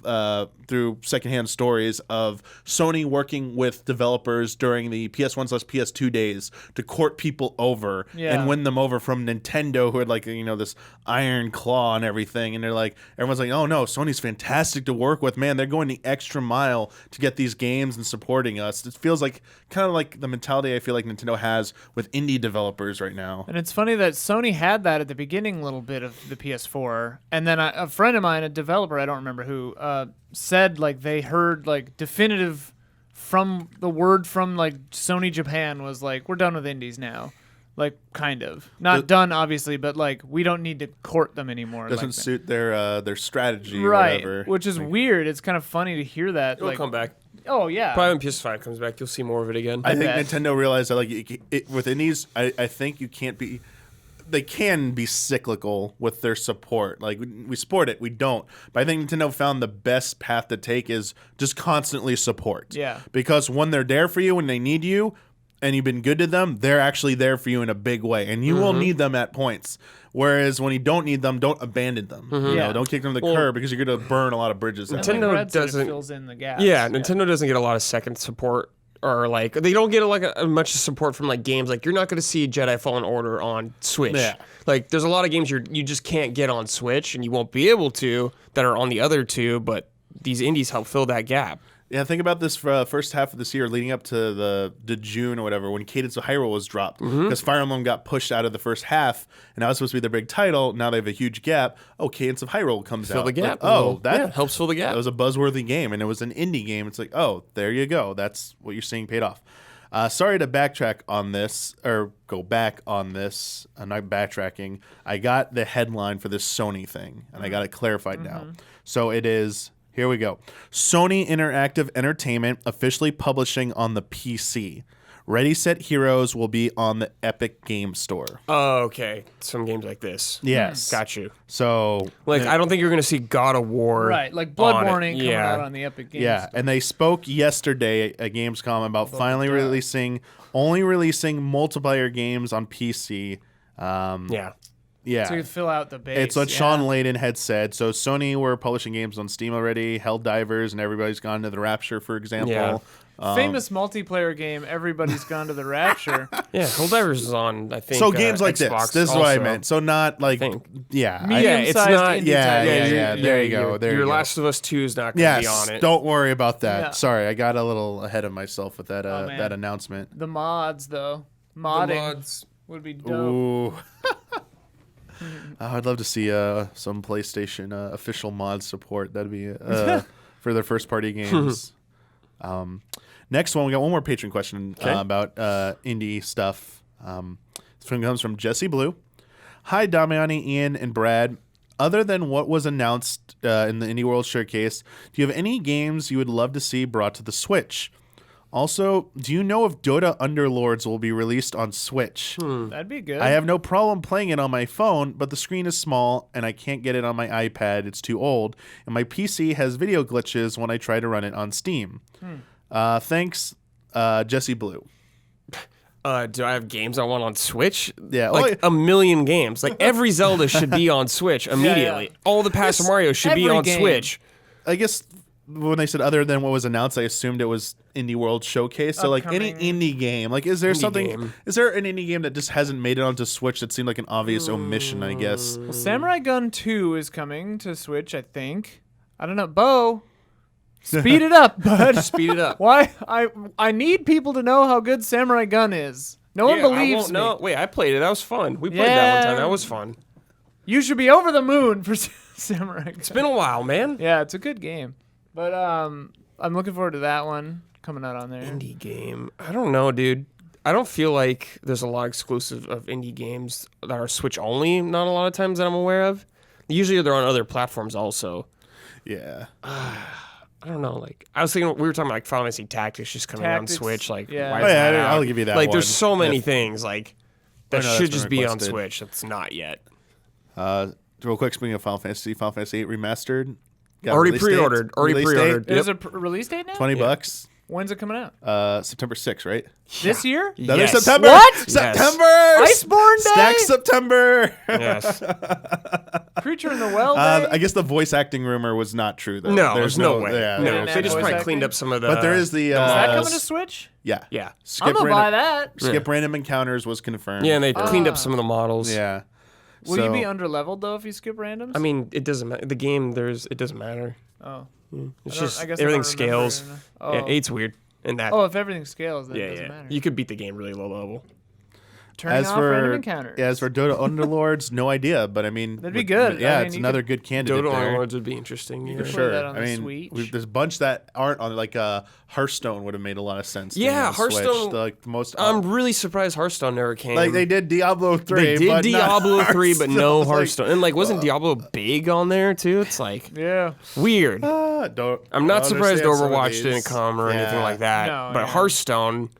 through secondhand stories of Sony working with developers during the PS1/PS2 days to court people over and win them over from Nintendo, who had like, this iron claw and everything. And they're like, everyone's like, oh no, Sony's fantastic to work with. Man, they're going the extra mile to get these games and supporting us. It feels like kind of like the mentality I feel like Nintendo has with indie developers right now. And it's funny that Sony had that at the beginning a little bit of the PS4. And then a friend of mine, a developer, I don't remember who, said like they heard like definitive from the word from like Sony Japan was like, we're done with indies now. Like, kind of. Not done, obviously, but like, we don't need to court them anymore. Doesn't suit their strategy or right, whatever. Which is weird. It's kind of funny to hear that. It'll come back. Oh, yeah. Probably when PS5 comes back, you'll see more of it again. I think Nintendo realized that like with indies, I think you can't be... They can be cyclical with their support. Like, we support it, we don't. But I think Nintendo found the best path to take is just constantly support. Yeah. Because when they're there for you, when they need you, and you've been good to them, they're actually there for you in a big way. And you will need them at points. Whereas when you don't need them, don't abandon them. Don't kick them to the curb, because you're going to burn a lot of bridges. Nintendo doesn't... fills in the gaps. Yeah, Nintendo doesn't get a lot of second support. Or like they don't get a much support from like games. Like, you're not going to see Jedi Fallen Order on Switch. Yeah. Like, there's a lot of games you just can't get on Switch, and you won't be able to, that are on the other two. But these indies help fill that gap. Yeah, think about this for first half of this year, leading up to the June or whatever, when Cadence of Hyrule was dropped, because Fire Emblem got pushed out of the first half, and that was supposed to be their big title. Now they have a huge gap. Oh, Cadence of Hyrule comes out. Fill the gap. Like, that helps fill the gap. That was a buzzworthy game, and it was an indie game. It's like, oh, there you go. That's what you're seeing paid off. Sorry to backtrack on this, or go back on this. I'm not backtracking. I got the headline for this Sony thing, and I got it clarified now. So it is... Here we go. Sony Interactive Entertainment officially publishing on the PC. Ready Set Heroes will be on the Epic Game Store. Oh, okay. Some games like this. Yes. Got you. So... Like, I don't think you're going to see God of War. Right, like Blood Warning coming out on the Epic Game Store. And they spoke yesterday at Gamescom about finally releasing multiplayer games on PC. Yeah. To fill out the base. It's what Sean Layden had said. So Sony were publishing games on Steam already, Helldivers, and Everybody's Gone to the Rapture, for example. Yeah. Famous multiplayer game, Everybody's Gone to the Rapture. Yeah, Helldivers is on, I think. So games like Xbox this is what I meant. So not like, yeah. Medium-sized indie Yeah. There you go. Your Last of Us 2 is not going to be on it. Don't worry about that. Yeah. Sorry, I got a little ahead of myself with that that announcement. The mods, though. Modding would be dope. Ooh. I'd love to see some PlayStation official mod support. That'd be for their first party games. Next one, we got one more Patron question about indie stuff. This one comes from Jesse Blue. Hi, Damiani, Ian, and Brad. Other than what was announced in the Indie World Showcase, do you have any games you would love to see brought to the Switch? Also, do you know if Dota Underlords will be released on Switch? That'd be good. I have no problem playing it on my phone, but the screen is small and I can't get it on my iPad. It's too old. And my PC has video glitches when I try to run it on Steam. Thanks, Jesse Blue. Do I have games I want on Switch? Yeah. Like a million games. Like every Zelda should be on Switch immediately. All the past Mario should be on Switch. I guess when they said other than what was announced, I assumed it was Indie World Showcase. So like any indie game, like is there an indie game that just hasn't made it onto Switch that seemed like an obvious omission, I guess? Well, Samurai Gun 2 is coming to Switch, I think. I don't know. Bo, speed it up, bud. Speed it up. Why? I need people to know how good Samurai Gun is. No one believes me. Wait, I played it. That was fun. We played that one time. That was fun. You should be over the moon for Samurai Gun. It's been a while, man. Yeah, it's a good game. But I'm looking forward to that one coming out on there. Indie game. I don't know, dude. I don't feel like there's a lot exclusive of indie games that are Switch only, not a lot of times that I'm aware of. Usually they're on other platforms also. Yeah. I I don't know. Like I was thinking, we were talking about like Final Fantasy Tactics just coming out on Tactics, Switch. Like, yeah. why Oh, is yeah, that I'll out? give you that Like, one. there's so many If- things like that I know that's should been just be on requested. Switch. That's not yet. Real quick, speaking of Final Fantasy VIII Remastered. got Already release date. pre-ordered. Already Release date, pre-ordered. There's Yep. a release date now? $20. When's it coming out? September 6th, right? This year? Another Yes. September. What? September. Iceborne Day? Stack September. Yes. Creature in the Well Day? I guess the voice acting rumor was not true though. No, there's no way. Yeah, no, didn't they add just voice probably acting? cleaned up some of the. But there is the. Is that uh, coming to Switch? Yeah. Yeah. I'm going to buy that. Skip random encounters was confirmed. Yeah, and they cleaned up some of the models. Yeah. Will So- you be under-leveled, though, if you skip randoms? I mean, it doesn't matter. The game, it doesn't matter. Oh. It's I just guess I everything don't remember scales. it. Oh. Yeah, 8's weird. And that. Oh, if everything scales, then yeah, it doesn't yeah. matter. You could beat the game really low level. Turning As off random for encounters. as for Dota Underlords, no idea, but I mean That'd be good. Yeah, I mean, it's you another good candidate Dota there. Lords would be interesting. Yeah. could Sure. that on I the mean, Switch. there's a bunch that aren't on like Hearthstone would have made a lot of sense. to me Yeah, on Switch. Hearthstone- Like the most. I'm really surprised Hearthstone never came. like they did Diablo 3. They did but not Diablo 3, but no Hearthstone. Hearthstone. And like, wasn't Diablo big on there too? It's like Yeah. weird. Don't. I'm not I surprised understand some of Overwatch these. didn't come or anything Yeah. like that. No, but yeah. Hearthstone,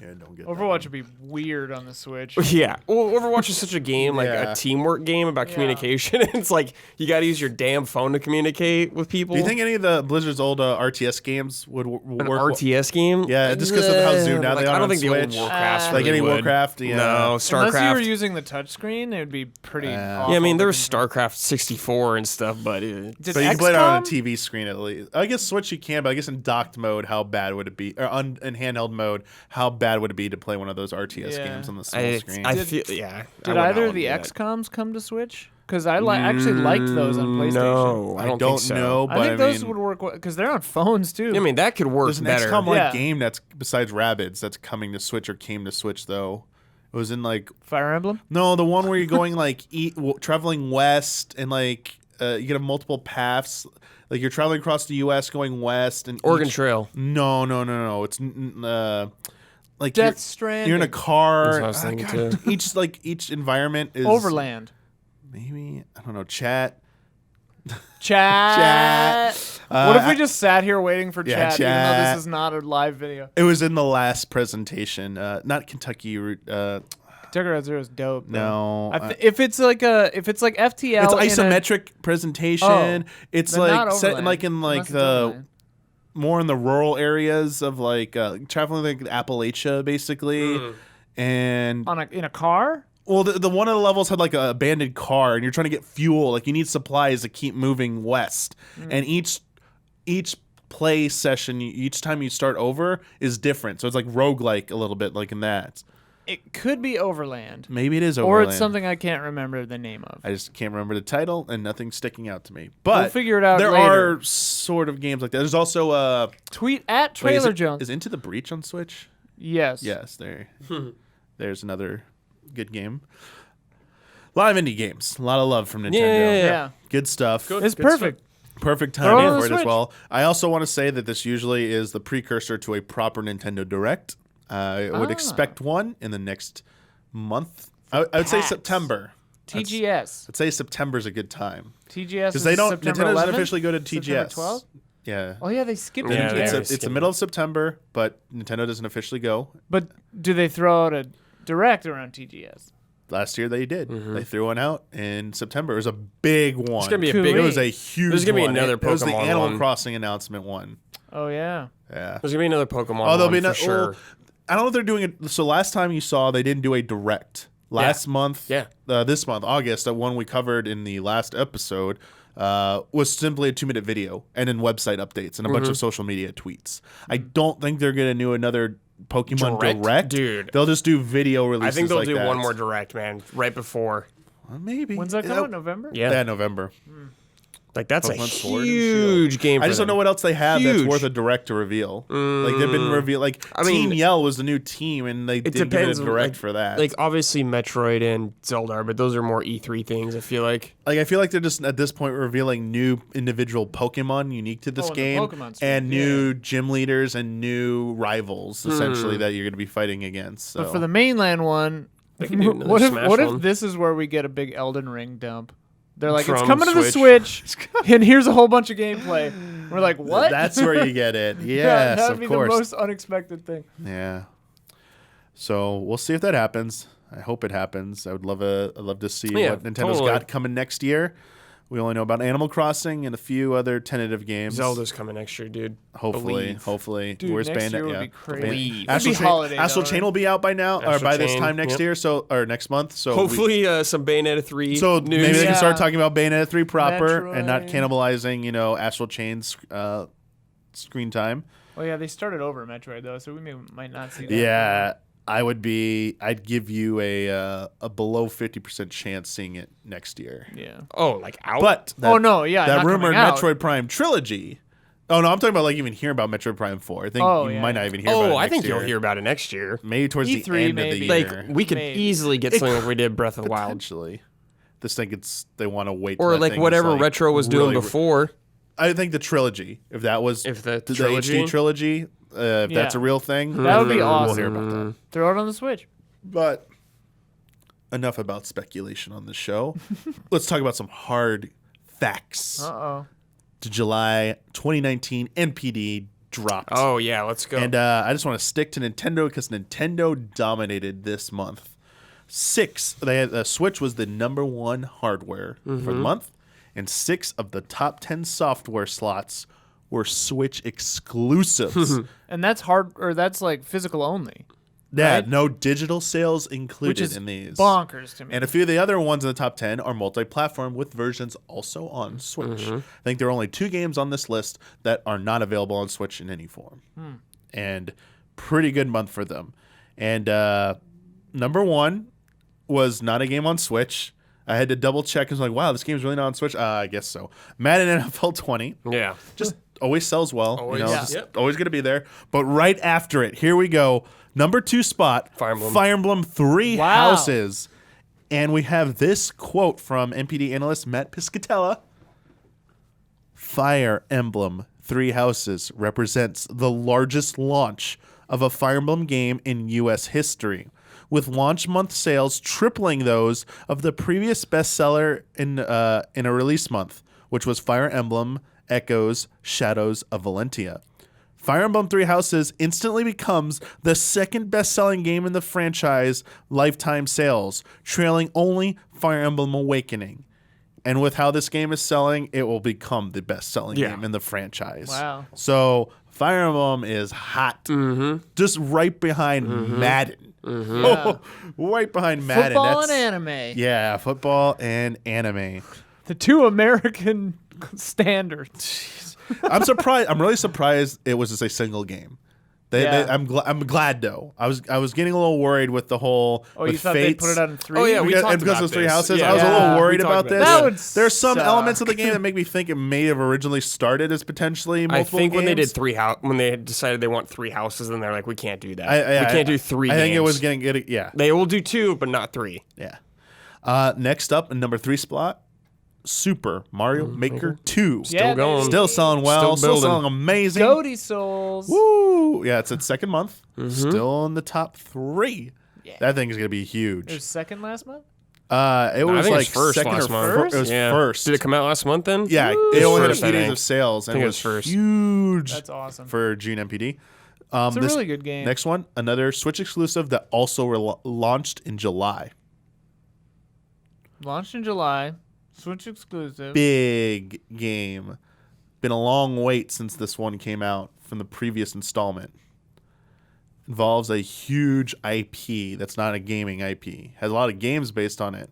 Yeah, don't get Overwatch would be weird on the Switch. yeah. Well, Overwatch is such a game, like Yeah. a teamwork game about Yeah. communication. It's like you got to use your damn phone to communicate with people. Do you think any of the Blizzard's old RTS games would an work? RTS game? Yeah, just 'cause of how zoomed out like, they are I don't on think the old Switch. Warcraft Like really any would. Warcraft, yeah. No, Unless you were StarCraft. using the touchscreen, it would be pretty Yeah. awful. Yeah, I mean there was looking. StarCraft 64 and stuff, but Did But you can play it on a XCOM? TV screen at least. I guess Switch you can, but I guess in docked mode, how bad would it be? Or in handheld mode, how bad would it be to play one of those RTS Yeah. games on the small I screen? feel yeah. Did either of the XComs come to Switch? Because I actually liked those on PlayStation. No, I I don't, don't think so. know, but I think those mean, would work because they're on phones too. I mean that could work there's an better. XCOM like Yeah. game that's besides Rabbids that's coming to Switch or came to Switch though. It was in like Fire Emblem. no, the one where you're going like traveling west and like you get multiple paths. Like you're traveling across the U.S. going west and Oregon each- Trail. No. It's like Death you're Stranding. in a car. That's what I was thinking, God, too. each environment is Overland. Maybe I don't know. Chat. Chat. What if we just sat here waiting for Yeah, chat, even though chat. this is not a live video? It was in the last presentation. Not Kentucky. Tucker Zero is dope. though. No. If it's like FTL, It's in a- isometric presentation. Oh, It's then like not set Overland, like in like unless it's the Overland. more in the rural areas of like traveling like Appalachia basically. And in a car. well, the one of the levels had like a abandoned car, and you're trying to get fuel. Like you need supplies to keep moving west, and each play session, each time you start over is different. So it's like roguelike a little bit, like in that. It could be Overland, Maybe it is or Overland. it's something I can't remember the name of. I just can't remember the title, and nothing's sticking out to me. But We'll figure it out there later. are sort of games like that. There's also Tweet at wait, Trailer is Jones. Into the Breach on Switch? Yes. Yes, there's another good game. A lot of indie games. A lot of love from Nintendo. Yeah. Good stuff. It's perfect. Perfect Throw it timing on for the it as Switch. well. I also want to say that this usually is the precursor to a proper Nintendo Direct. I would expect one in the next month. I would say PAX. September. TGS. I'd say September's a good time. TGS Because is they don't. September Nintendo doesn't 11th? officially go to September TGS. 12th? Yeah. Oh yeah, they skipped Yeah, TGS. they It's are. the skipping middle of September, but Nintendo doesn't officially go. But do they throw out a direct around TGS? Last year they did. They threw one out in September. It was a big one. It's gonna be a Cool. big. It was a huge. There's gonna be one. another It was the Pokemon Animal one. Crossing announcement one. Oh yeah. Yeah. There's gonna be another Pokemon. Oh, there'll one be for no, sure. well, I don't know if they're doing it. So last time you saw, they didn't do a direct. Last month, Yeah. This month, August, the one we covered in the last episode, was simply a 2-minute video and then website updates and a bunch of social media tweets. I don't think they're gonna do another Pokemon Direct. Dude. They'll just do video I releases. think they'll like do that. one more direct, man, right before. Well, maybe. When's that coming? November? Yeah, November. like that's a Pokemon Sword and huge game. I for just don't them. know what else they have that's Huge. worth a direct to reveal. Like they've been revealed. Like I mean, Team Yell was the new team, and they It didn't depends. give it a direct like, for that. Like obviously Metroid and Zelda, are, but those are more E3 things. I feel like. Like I feel like they're just at this point revealing new individual Pokemon unique to this Oh, in the game, Pokemon stream, and new gym leaders and new rivals essentially that you're going to be fighting against. So. But for the mainland one, They can do another what Smash if one. this is where we get a big Elden Ring dump? They're like, it's From coming to the Switch, and here's a whole bunch of gameplay. We're like, what? That's where you get it. Yes, that would of be course. the most unexpected thing. Yeah. So we'll see if that happens. I hope it happens. I'd love to see what Nintendo's got coming next year. We only know about Animal Crossing and a few other tentative games. Zelda's coming next year, dude. Hopefully. Dude, Where's next Bayonetta? year would Yeah. be crazy. Astral Chain will be out by now, or by this time next year, or next month. So hopefully some Bayonetta 3 So news. maybe they can start talking about Bayonetta 3 proper and not Metroid. cannibalizing, Astral Chain's screen time. Oh yeah, they started over Metroid though, so we might not see that. Yeah, I'd give you a below 50% chance seeing it next year. Yeah. Oh, like out? But Oh no, yeah. that not rumored coming out. Metroid Prime trilogy. Oh no, I'm talking about like even hearing about Metroid Prime 4. I think you might not even hear about it. I think next year. you'll hear about it next year. Maybe towards the E3 end maybe. of the year. Like we could Maybe. easily get something like we did Breath of the Wild, Potentially. This thing they want to wait. or till that like thing is, whatever like, Retro was doing really- before. I think the trilogy. If that was The the trilogy? HD trilogy, if that's a real thing, That would be We'll awesome. hear about that. Throw it on the Switch. But enough about speculation on this show. Let's talk about some hard facts. Uh-oh. To July 2019 NPD dropped. Oh yeah, let's go. And I just want to stick to Nintendo because Nintendo dominated this month. Switch was the number one hardware for the month, and 6 of the top 10 software slots were Switch exclusives. And that's that's like physical only. Yeah, Right? no digital sales Which included is in these. bonkers to me. And a few of the other ones in the top 10 are multi-platform with versions also on Switch. I think there are only 2 games on this list that are not available on Switch in any form. And pretty good month for them. And number 1 was not a game on Switch. I had to double check. I was like, wow, this game's really not on Switch? I guess so. Madden NFL 20. yeah. Just always sells well. Always, Always going to be there. But right after it, here we go. Number 2 spot, Fire Emblem Three Houses. And we have this quote from NPD analyst Matt Piscatella. Fire Emblem Three Houses represents the largest launch of a Fire Emblem game in U.S. history, with launch month sales tripling those of the previous bestseller in a release month, which was Fire Emblem Echoes Shadows of Valentia. Fire Emblem Three Houses instantly becomes the second best-selling game in the franchise lifetime sales, trailing only Fire Emblem Awakening. And with how this game is selling, it will become the best-selling game in the franchise. Wow. So Fire Emblem is hot. Just right behind Madden. Yeah. Right behind Madden. Football and anime. Yeah, football and anime. The 2 American standards. I'm surprised. I'm really surprised it was just a single game. I'm glad though. I was getting a little worried with the whole. Oh, with you thought Fates. they'd put it out in 3? Oh, yeah, we Because, talked and because about of Three this. Houses, Yeah. I was a little Yeah, worried we about talked this. about That would There's some suck. elements of the game that make me think it may have originally started as potentially multiple I think when they did games. when they decided they want 3 houses, and they're like, we can't do that. We can't do 3 I think it games. was getting yeah. They will do 2, but not 3. Yeah. Next up in number 3 spot, Super Mario Maker 2. Yeah, going. baby. Still selling well. Still building. selling amazing. Goaty Souls. Woo! Yeah, it's its second month. Still in the top 3. Yeah. That thing is gonna be It was huge. second last month? It I was think it like was first second last or month. first. It was Yeah. first. Did it come out last month then? Yeah, Woo! it only had a First, few I days think. of sales, and think it it was was first. huge. That's awesome. For June MPD. It's a really good game. Next one, another Switch exclusive that also launched in July. Launched in July. Switch exclusive. Big game. Been a long wait since this one came out from the previous installment. Involves a huge IP that's not a gaming IP. Has a lot of games based on it.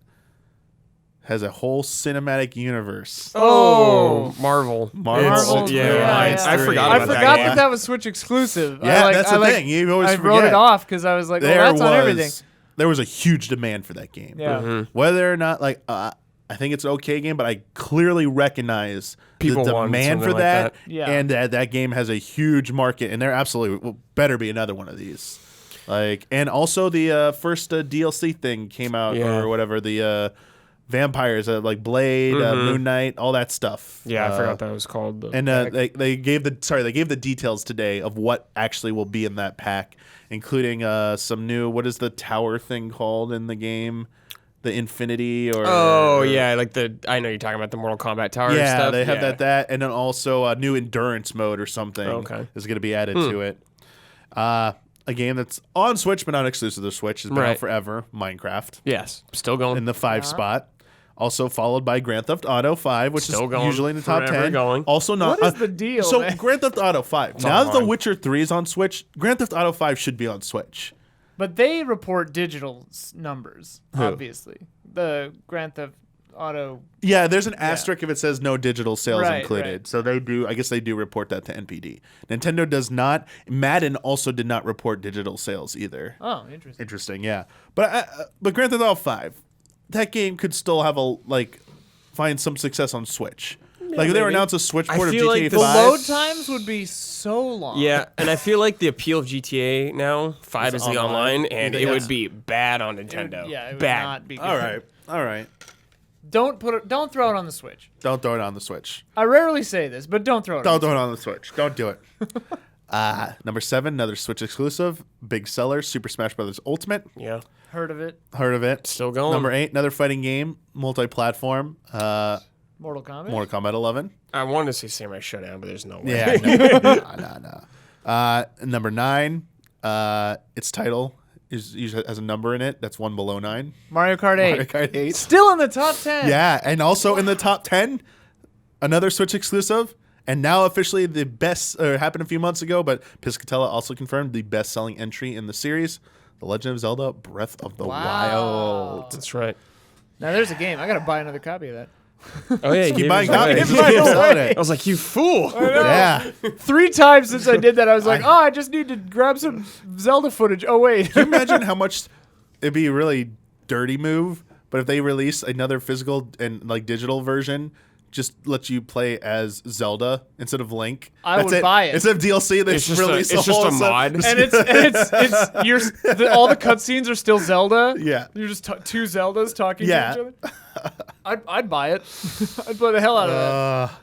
Has a whole cinematic universe. Oh, Marvel. Marvel. Yeah. I forgot I about forgot that. that was Switch exclusive. Yeah, that's the thing. You always I forget. wrote it off because I was like, well, that's on everything. There was a huge demand for that game. Yeah. Whether or not, like, I think it's an okay game, but I clearly recognize People the want demand for something like that, that. Yeah. and that game has a huge market, and there absolutely better be another one of these. Like, and also the first DLC thing came out or whatever, the vampires, like Blade, Moon Knight, all that stuff. Yeah, I forgot that was called. And they gave the details today of what actually will be in that pack, including some new, what is the tower thing called in the game? the Infinity or like I know you're talking about the Mortal Kombat Tower yeah, stuff. they have that, and then also a new endurance mode or something is going to be added to it. A game that's on Switch but not exclusive to Switch has been out forever. Minecraft. Yes, still going in the 5 spot. Also followed by Grand Theft Auto 5, which still is going, usually in the top 10. Going. Also not. What is the deal? So man? Grand Theft Auto 5. Now that The Witcher 3 is on Switch, Grand Theft Auto 5 should be on Switch. But they report digital numbers, obviously. The Grand Theft Auto. Yeah, there's an asterisk if it says no digital sales included. Right. So they do. I guess they do report that to NPD. Nintendo does not. Madden also did not report digital sales either. Oh, interesting. Interesting, yeah. But Grand Theft Auto 5, that game could still have find some success on Switch. Like if they were announced a Switch port of GTA like 5. The load times would be so long. Yeah, and I feel like the appeal of GTA now, 5 is the online, and it would be bad on Nintendo. It would bad. not be good. All right. Don't throw it on the Switch. Don't throw it on the Switch. I rarely say this, but don't throw it Don't throw it on the Switch. Don't do it. Number 7, another Switch exclusive, big seller, Super Smash Bros. Ultimate. Yeah. Heard of it. Heard of it. Still going. Number 8, another fighting game, multi-platform. Mortal Kombat. Mortal Kombat 11. I wanted to say Samurai Showdown, but there's no way. Yeah, no. Number 9, its title usually has a number in it that's one below 9. Mario Kart 8. Mario Kart 8. Still in the top 10. Yeah, and also in the top 10, another Switch exclusive. And now officially the best, happened a few months ago, but Piscatella also confirmed the best-selling entry in the series, The Legend of Zelda Breath of the Wild. That's right. Now there's a game. I got to buy another copy of that. Oh, yeah. Keep buying copies. I was like, you fool. Yeah. 3 times since I did that, I was like, I just need to grab some Zelda footage. Oh, wait. Can you imagine how much it'd be a really dirty move, but if they release another physical and digital version, just let you play as Zelda instead of Link. I would buy it. Instead of DLC, they just release it's just a mod. And all the cutscenes are still Zelda. Yeah. You're just 2 Zeldas talking to Yeah. each other. I'd buy it. I'd play the hell out of that.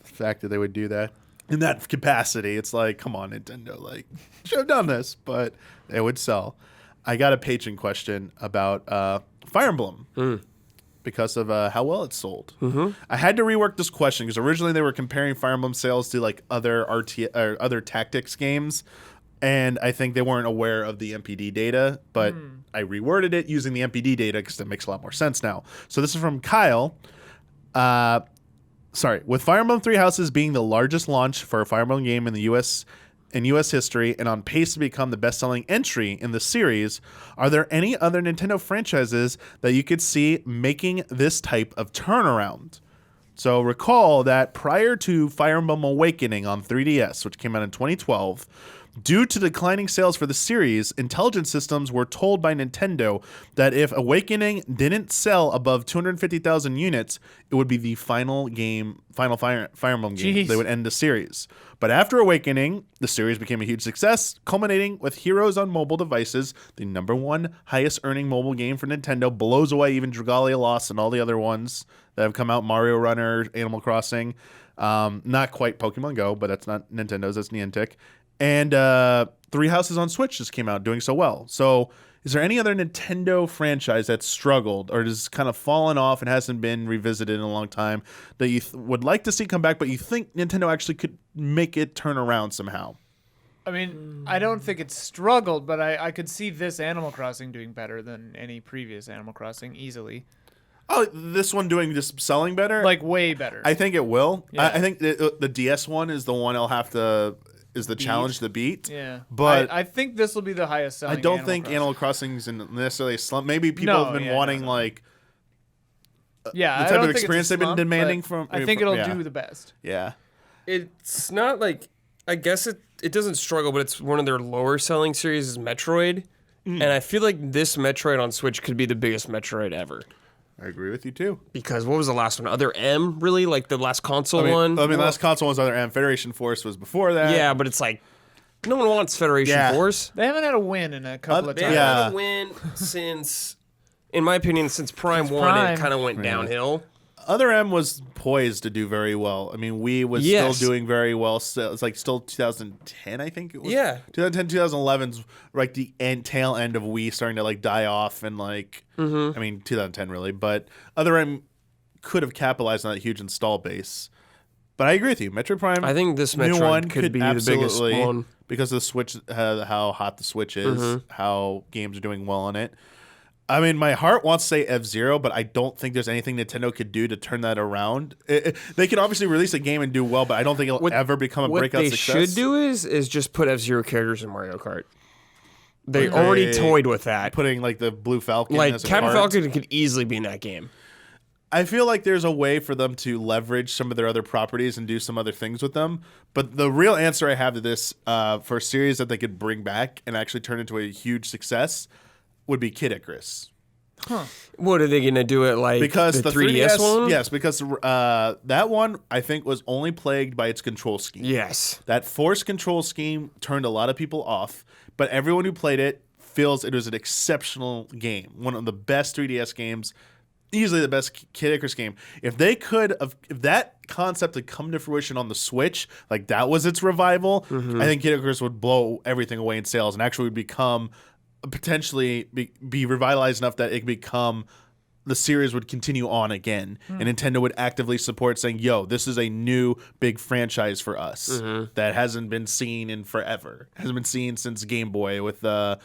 The fact that they would do that in that capacity, it's like, come on, Nintendo, should have done this, but it would sell. I got a patron question about Fire Emblem. Because of how well it's sold. I had to rework this question because originally they were comparing Fire Emblem sales to other tactics games, and I think they weren't aware of the MPD data, but I reworded it using the MPD data because it makes a lot more sense now. So this is from Kyle. With Fire Emblem Three Houses being the largest launch for a Fire Emblem game in the U.S. history and on pace to become the best-selling entry in the series, are there any other Nintendo franchises that you could see making this type of turnaround? So recall that prior to Fire Emblem Awakening on 3DS, which came out in 2012, due to declining sales for the series, intelligence systems were told by Nintendo that if Awakening didn't sell above 250,000 units, it would be the final Fire Emblem game. Jeez. They would end the series. But after Awakening, the series became a huge success, culminating with Heroes on mobile devices, the #1 highest earning mobile game for Nintendo, blows away even Dragalia Lost and all the other ones that have come out, Mario Runner, Animal Crossing. Not quite Pokemon Go, but that's not Nintendo's, that's Niantic. And Three Houses on Switch just came out doing so well. So is there any other Nintendo franchise that's struggled or has kind of fallen off and hasn't been revisited in a long time that you would like to see come back, but you think Nintendo actually could make it turn around somehow? I mean, I don't think it's struggled, but I could see this Animal Crossing doing better than any previous Animal Crossing easily. Oh, this one doing just selling better? Way better. I think it will. Yeah. I think the DS one is the one I'll have to... is the challenge to beat. Yeah. But I think this will be the highest selling. I don't think Animal Crossing's in necessarily a slump. Maybe people have been wanting the type of experience they've been demanding from. I think it'll do the best. Yeah. It's not I guess it doesn't struggle, but it's one of their lower selling series is Metroid. And I feel like this Metroid on Switch could be the biggest Metroid ever. I agree with you too. Because what was the last one? Other M, really? Like the last console one? Last console was Other M. Federation Force was before that. Yeah, but it's no one wants Federation Force. They haven't had a win in a couple of They times. haven't had a win since, in my opinion, since Prime 1, it kind of went downhill. Other M was poised to do very well. I mean, Wii was still doing very well. So it's like still 2010, I think it was. Yeah. 2010, 2011's like the tail end of Wii starting to like die off and like, I mean, 2010 really. But Other M could have capitalized on that huge install base. But I agree with you. Metroid Prime. I think this new Metroid one could be the biggest one. because of the Switch, how hot the Switch is, how games are doing well on it. I mean, my heart wants to say F-Zero, but I don't think there's anything Nintendo could do to turn that around. They can obviously release a game and do well, but I don't think it'll ever become a breakout success. What they should do is just put F-Zero characters in Mario Kart. They already toyed with that. Putting like the Blue Falcon as a Captain card. Falcon could easily be in that game. I feel like there's a way for them to leverage some of their other properties and do some other things with them. But the real answer I have to this for a series that they could bring back and actually turn into a huge success would be Kid Icarus. Huh. What are they going to do it like because the 3DS one? Yes, because that one I think was only plagued by its control scheme. Yes. That forced control scheme turned a lot of people off, but everyone who played it feels it was an exceptional game. One of the best 3DS games. Easily the best Kid Icarus game. If that concept had come to fruition on the Switch, like that was its revival, I think Kid Icarus would blow everything away in sales and actually would become potentially be revitalized enough that it could become the series would continue on again, and Nintendo would actively support, saying, "Yo, this is a new big franchise for us that hasn't been seen in forever. Hasn't been seen since Game Boy with the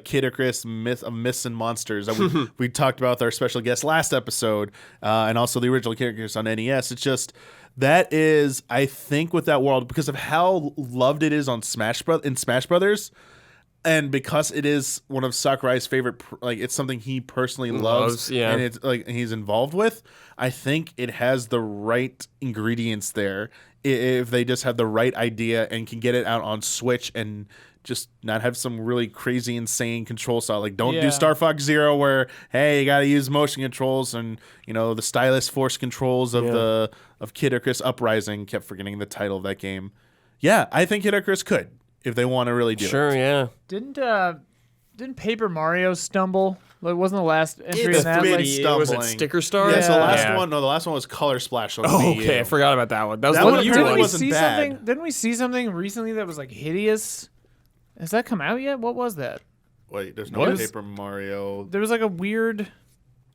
Kid Icarus Myths and Monsters that we talked about with our special guest last episode, and also the original Kid Icarus on NES. It's just that is, I think, with that world because of how loved it is on Smash Brothers. And because it is one of Sakurai's favorite, like it's something he personally loves, and it's like he's involved with. I think it has the right ingredients there if they just have the right idea and can get it out on Switch and just not have some really crazy, insane control style. Like don't do Star Fox Zero where hey you got to use motion controls and the stylus force controls of Kid Icarus Uprising. Kept forgetting the title of that game. Yeah, I think Kid Icarus could. If they want to really do it. Sure, yeah. Didn't Paper Mario stumble? Like, wasn't the last entry in that? Was it Sticker Star? Yeah, so the last one. No, the last one was Color Splash. On Wii U. Okay, I forgot about that one. That was that one one you apparently liked. wasn't bad. Didn't we see something recently that was like hideous? Has that come out yet? What was that? Wait, there's no Paper Mario. There was like a weird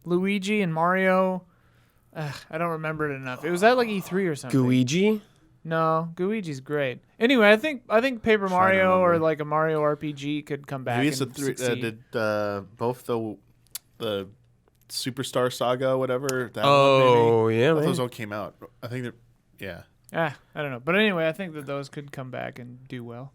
Luigi and Mario. I don't remember it enough. It was at like E3 or something. Gooigi? No, Gooigi's great. Anyway, I think Paper Mario or like a Mario RPG could come back. Maybe and succeed. did both the Superstar Saga, whatever. That one, maybe? Yeah, I thought those all came out. I think that, I don't know, but anyway, I think that those could come back and do well.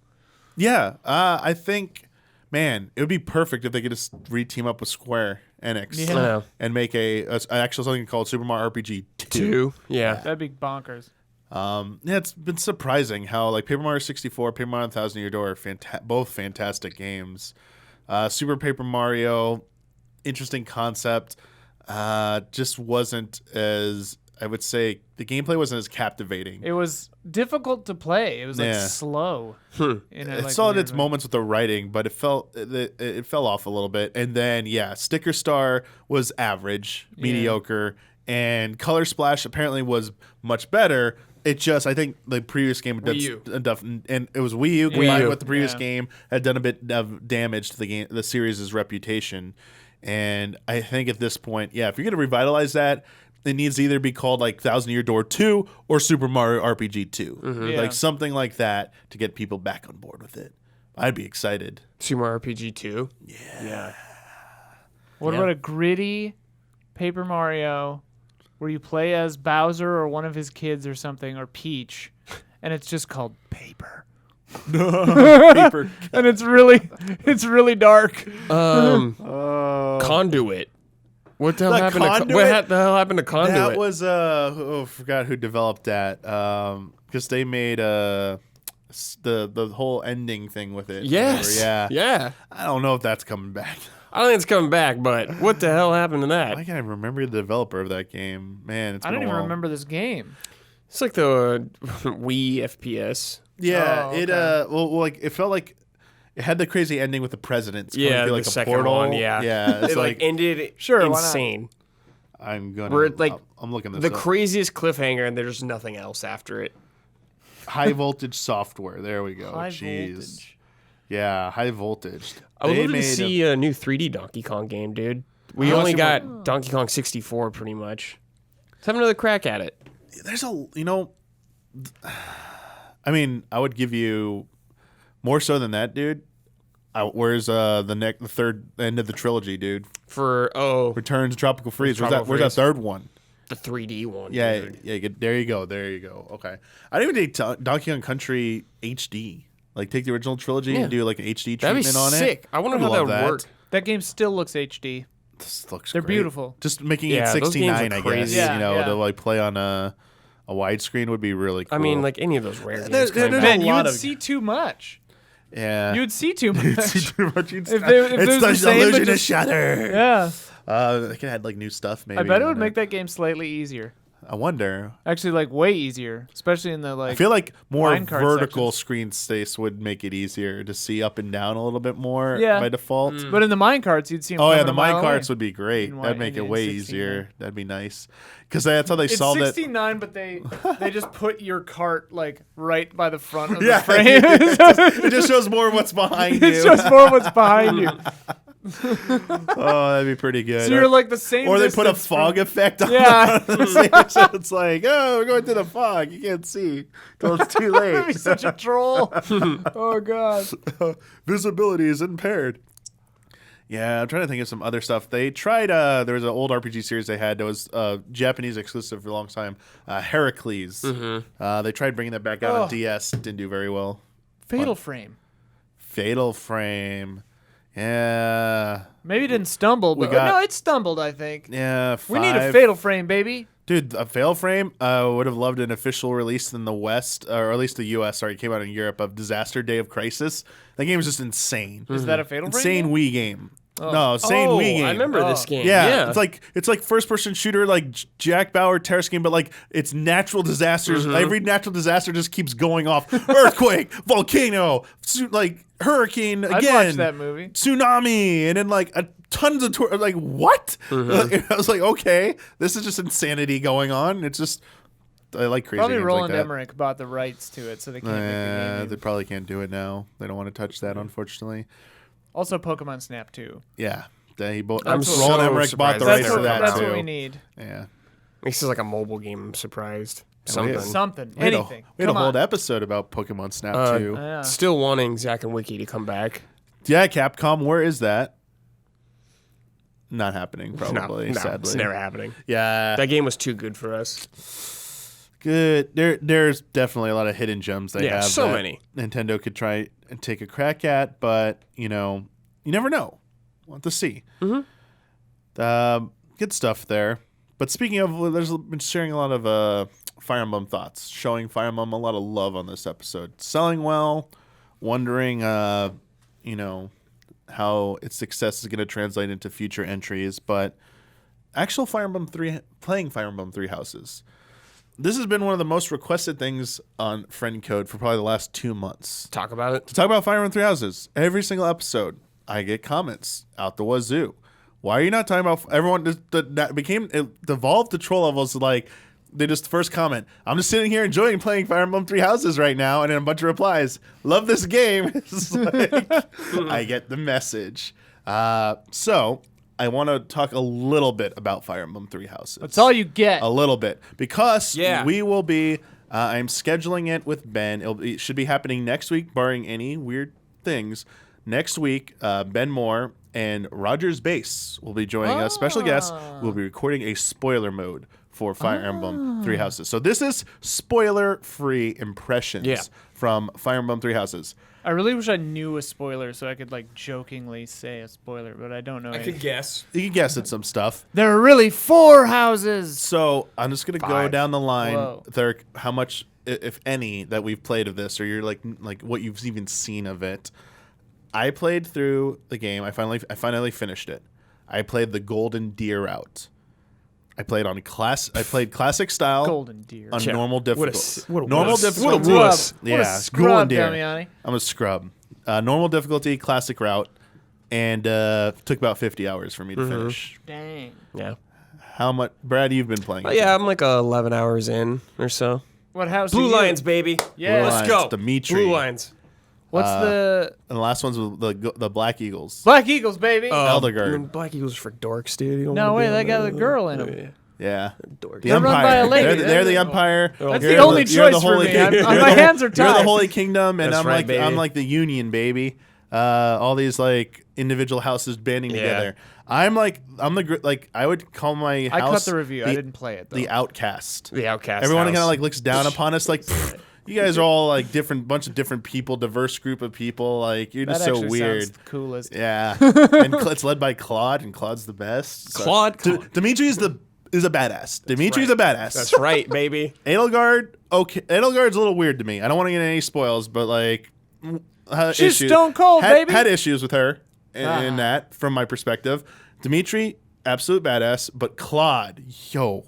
Yeah, I think, man, it would be perfect if they could just re-team up with Square Enix and make a actual something called Super Mario RPG 2. Yeah, that'd be bonkers. It's been surprising how like Paper Mario 64, Paper Mario 1000 Year Door are both fantastic games. Super Paper Mario, interesting concept. Just wasn't as, I would say, the gameplay wasn't as captivating. It was difficult to play. It was like slow. It saw its moments with the writing, but it fell off a little bit. And then Sticker Star was average, mediocre, and Color Splash apparently was much better. It just, I think the previous game did enough, and it was Wii U combined with the previous game had done a bit of damage to the series' reputation. And I think at this point, if you're going to revitalize that, it needs to either be called like 1000 Year Door 2 or Super Mario RPG 2. Like something like that to get people back on board with it. I'd be excited. Super Mario RPG 2? Yeah. What about a gritty Paper Mario where you play as Bowser or one of his kids or something, or Peach, and it's just called Paper. Paper. And it's really dark. Conduit. What the hell happened to what the hell happened to Conduit? That was I forgot who developed that. Because they made the whole ending thing with it. Yes. Yeah. I don't know if that's coming back. I don't think it's coming back, but what the hell happened to that? I can't remember the developer of that game. Man, it's been I don't a even while. remember this game. It's like the Wii FPS. Yeah, okay. It felt like it had the crazy ending with the presidents. Yeah, like the a second portal. one. Yeah, It's it like ended Sure, why not? insane. I'm gonna. Where like I'm looking this the up. craziest cliffhanger, and there's nothing else after it. High voltage software. There we go. High Jeez. voltage. Yeah, high voltage. I would They love to made see a new 3D Donkey Kong game, dude. We only got Donkey Kong 64 pretty much. Let's have another crack at it. There's a I mean, I would give you more so than that, dude. Where's the third end of the trilogy, dude? For Returns to Tropical Freeze. Tropical Where's that Freeze. third one? the 3D one. Yeah, dude. yeah. There you go. There you go. Okay. I didn't even take Donkey Kong Country HD. Like take the original trilogy and do like an HD That'd be treatment on it. sick. I wonder how that would work. That game still looks HD. This looks They're great. beautiful. Just making Yeah, it those games are 69, I guess. crazy. Yeah, you know, yeah. to like play on a widescreen would be really cool. I mean, like any of those rare games. there's coming a back. Man, you lot would of- see too much. yeah. You would see too You'd much. see too much. If there's It's the the same, but illusion of just- Shutter. Yeah. They could add like new stuff. Maybe. I bet it on would make that game slightly easier. I wonder. Actually, like way easier, especially in the like. I feel like more minecart vertical sections. screen space would make it easier to see up and down a little bit more Yeah. by default. But in the minecarts, you'd see. Them Oh yeah, coming the a mile away. minecarts would be great. In That'd wi- make it in way 69. easier. That'd be nice. Because that's how they It's solved it. 69, but they just put your cart like right by the front of Yeah, the frame. it just shows more of what's behind you. It's just more what's behind you. Oh, that'd be pretty good. So you're like the same. or they put a distance fog effect on Yeah. the stage, so it's like, oh, we're going through the fog. You can't see till it's too From, I'd be late. such a troll. Oh god. Visibility is impaired. Yeah, I'm trying to think of some other stuff. They tried, there was an old RPG series they had that was Japanese exclusive for a long time, Heracles. They tried bringing that back out on Oh. DS. Didn't do very well. Fatal Frame. Fatal Frame. Yeah. Maybe it didn't stumble, but got- no, it stumbled. I think. Yeah, We need a five. Fatal Frame, baby. Dude, a Fatal Frame would have loved an official release in the West, or at least the U.S. Sorry, it came out in Europe of Disaster Day of Crisis. That game is just insane. Is that a Fatal Frame? Insane game? Wii game. No, insane Oh, Wii game. I remember this Oh. game. Yeah, it's like first person shooter, like Jack Bauer terrorist game, but like it's natural disasters. Every natural disaster just keeps going off. Earthquake, volcano, like hurricane I'd again, watch that movie. tsunami, and then like tons of like what? I was like, okay, this is just insanity going on. It's just I like crazy Probably games Roland like that. Emmerich bought the rights to it, so they can't make the They game. probably can't do it now. They don't want to touch that, unfortunately. Also, Pokemon Snap 2. Yeah, I'm Roland so Emmerich bought surprised the that's rights what- for that That's too. what we need. Yeah. This is like a mobile game. I'm surprised. Yeah, Something. Something. We had Anything. we had a Come whole on. episode about Pokemon Snap too. Yeah. Still wanting Zach and Wiki to come back. Yeah, Capcom, where is that? Not happening, probably, no, sadly. it's never happening. Yeah, That game was too good for us. good. There's definitely a lot of hidden gems they Yeah, have. so that many. Nintendo could try and take a crack at, but you know, you never know. We'll have to see. Good stuff there. But speaking of, there's been sharing a lot of Fire Emblem thoughts, showing Fire Emblem a lot of love on this episode. Selling well, wondering, you know, how its success is going to translate into future entries. But actual playing Fire Emblem Three Houses. This has been one of the most requested things on Friend Code for probably the last 2 months. Talk about it. To talk about Fire Emblem Three Houses. Every single episode, I get comments out the wazoo. Why are you not talking about everyone? It devolved to troll levels. Like they just first comment. I'm just sitting here enjoying playing Fire Emblem Three Houses right now, and then a bunch of replies. Love this game. It's like, I get the message. So I want to talk a little bit about Fire Emblem Three Houses. That's all you get. A little bit because Yeah. we will be. I'm scheduling it with Ben. It should be happening next week, barring any weird things. Next week, Ben Moore and Rogers Base will be joining us. Special guests. We'll be recording a spoiler mode for Fire Emblem Three Houses. So this is spoiler-free impressions Yeah. from Fire Emblem Three Houses. I really wish I knew a spoiler so I could like jokingly say a spoiler, but I don't know. any. guess. You can guess at some stuff. There are really 4 houses. So I'm just gonna go 5. down the line, Whoa. Thurk, how much, if any, that we've played of this, or you're like what you've even seen of it. I played through the game. I finally finished it. I played the Golden Deer route. I played classic style Golden Deer. on Yeah. normal What a difficulty. s- what a Normal wuss. difficulty. What a wuss. What a Yeah, scrub, Golden Deer. Damiani. I'm a scrub. Normal difficulty, classic route, and took about 50 hours for me to finish. Dang. Yeah. How much, Brad? You've been playing. Yeah, I'm like 11 hours in or so. What house? Blue are you? Lions, baby. Yeah. Let's go. Dimitri. Blue Lions. What's the And the last one's with the Black Eagles. Black Eagles, baby? Eldegard. Black Eagles for dorks, dude. You don't No wanna way, be they on got that. a girl in them. Yeah. Dorks. The They're run by a Empire. lady. They're the Empire. That's You're the only you're choice for Holy me. King- My you're the- hands are You're the tied. Holy Kingdom, and That's right, baby. I'm like the Union, baby. All these like individual houses banding Yeah. together. I'm the I would call my house. I cut the review. I didn't play it, though. The outcast. The outcast. Everyone house. kind of like looks down upon us, like. You guys are all like bunch of different people, diverse group of people. Like you're just that so actually weird. sounds the coolest. Yeah, and it's led by Claude, and Claude's the best. So- Claude. Dimitri is a badass. Dimitri's a badass. That's right, baby. Edelgard, okay. Edelgard's a little weird to me. I don't want to get any spoils, but like, She's stone cold, baby. Had issues with her in that, from my perspective. Dimitri, absolute badass, but Claude, yo,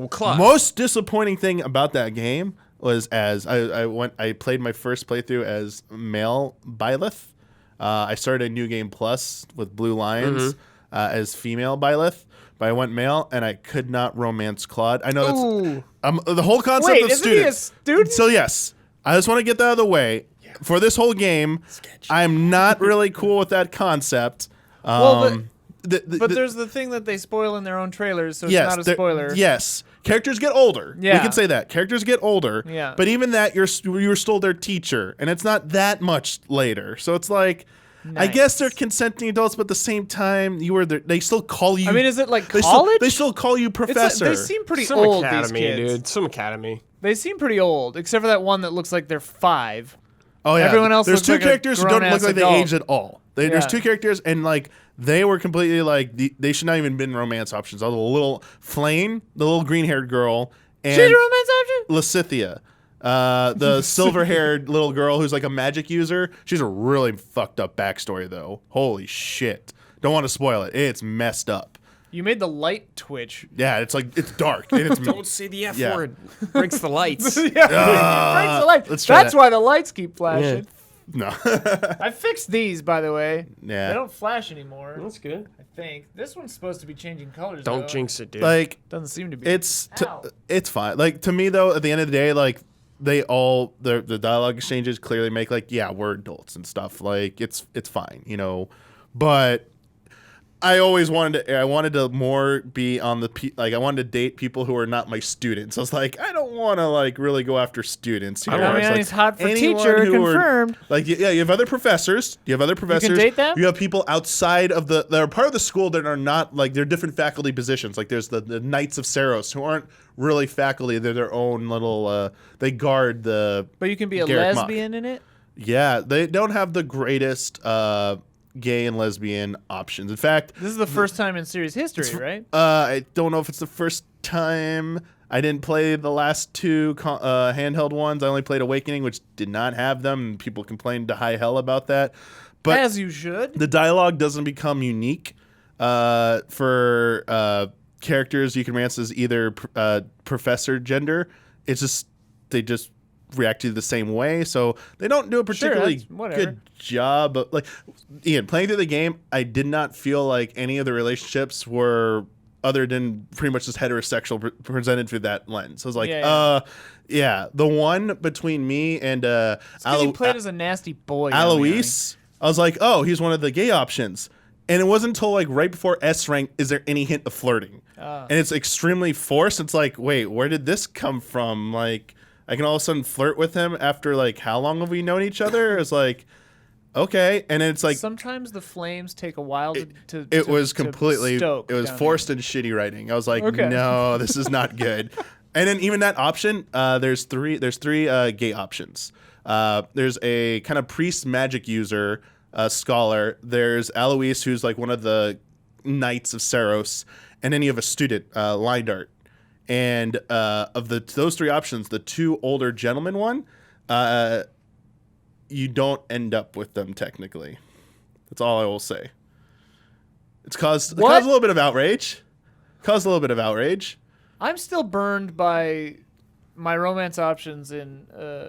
Claude. most disappointing thing about that game was as I played my first playthrough as male Byleth. I started a new game plus with Blue Lions as female Byleth, but I went male and I could not romance Claude. I know that's the whole concept Wait, of isn't he a students. student? So yes, I just want to get that out of the way. For this whole game, I'm not really cool with that concept. Well, but there's the thing that they spoil in their own trailers, so it's not a spoiler. Yes. Characters get older. Yeah. We can say that. Characters get older. Yeah. But even that, you were still their teacher, and it's not that much later. So it's like, I guess they're consenting adults, but at the same time, they still call you. I mean, is it like they college? They still call you professor. They seem pretty Some old, academy, these kids. dude. Some academy. They seem pretty old, except for that one that looks like they're 5. Oh yeah. Everyone else There's looks two like a characters who don't look grown-ass like adult. they aged at all. There's Yeah. two characters, and like they were completely like they should not even been romance options. Although the little Flame, the little green-haired girl, and She's a romance option? Lysithia, the silver-haired little girl who's like a magic user. She's a really fucked up backstory though. Holy shit! Don't want to spoil it. It's messed up. You made the light twitch. Yeah, it's dark. And it's Don't say the F Yeah. word. Breaks the lights. Yeah, it breaks the light. let's try That's that. why the lights keep flashing. no. I fixed these, by the way. Yeah. They don't flash anymore. That's good. I think this one's supposed to be changing colors. Don't though. jinx it, dude. Like Doesn't seem to be. it's fine. Like to me though, at the end of the day, like they all the dialogue exchanges clearly make like we're adults and stuff. Like it's fine, you know. But I always wanted to more be on the I wanted to date people who are not my students. I was like, I don't want to like really go after students here. I mean, was like, he's hot for anyone teacher, who are- confirmed. Like you have other professors. You have other professors. date them? You have people outside of that are part of the school that are not like they're different faculty positions. Like there's the Knights of Saros who aren't really faculty. They're their own little. They guard the. But you can be a Garrick Mach. lesbian in it? Yeah, they don't have the greatest gay and lesbian options. In fact, This is the first time in series history, right? I don't know if it's the first time. I didn't play the last two handheld ones. I only played Awakening, which did not have them, and people complained to high hell about that. But As you should. the dialogue doesn't become unique for characters you can rance as either professor gender. It's just they just react to the same way, so they don't do a particularly that's whatever. good job. But like Ian, playing through the game, I did not feel like any of the relationships were other than pretty much just heterosexual presented through that lens. I was like, the one between me and You played as a nasty boy. Alois, I was like, oh, he's one of the gay options. And it wasn't until like right before S rank is there any hint of flirting. And it's extremely forced. It's like, wait, where did this come from? Like, I can all of a sudden flirt with him after like how long have we known each other? It's like, okay. And it's like Sometimes the flames take a while to it was completely stoke it was down forced and shitty writing. I was like, Okay. no, this is not good. And then even that option, there's three gay options. There's a kind of priest magic user, scholar. There's Alois, who's like one of the Knights of Saros, and then you have a student, Lindart. And of those three options, the two older gentlemen one, you don't end up with them technically. That's all I will say. It caused a little bit of outrage. I'm still burned by my romance options in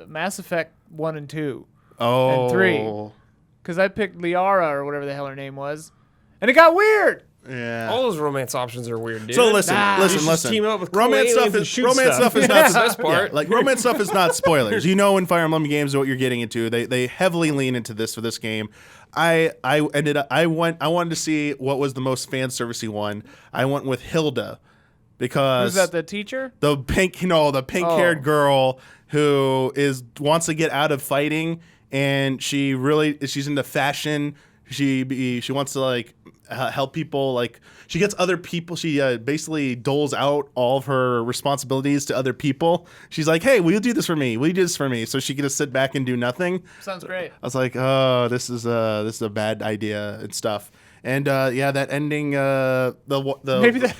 Mass Effect 1 and 2. Oh. And 3. Because I picked Liara or whatever the hell her name was. And it got weird. Yeah. All those romance options are weird, dude. So listen. You should just team up with cool Romance aliens stuff and is shoot romance stuff is Yeah, not the best part. Like romance stuff is not spoilers. You know in Fire Emblem games what you're getting into. They heavily lean into this for this game. I wanted to see what was the most fan servicey one. I went with Hilda because Who's that? The teacher? the pink haired girl who wants to get out of fighting, and she's into fashion. She wants to like help people. Like she gets other people. She basically doles out all of her responsibilities to other people. She's like, "Hey, will you do this for me? Will you do this for me?" So she can just sit back and do nothing. Sounds great. I was like, "Oh, this is a bad idea and stuff." And that ending, Maybe that.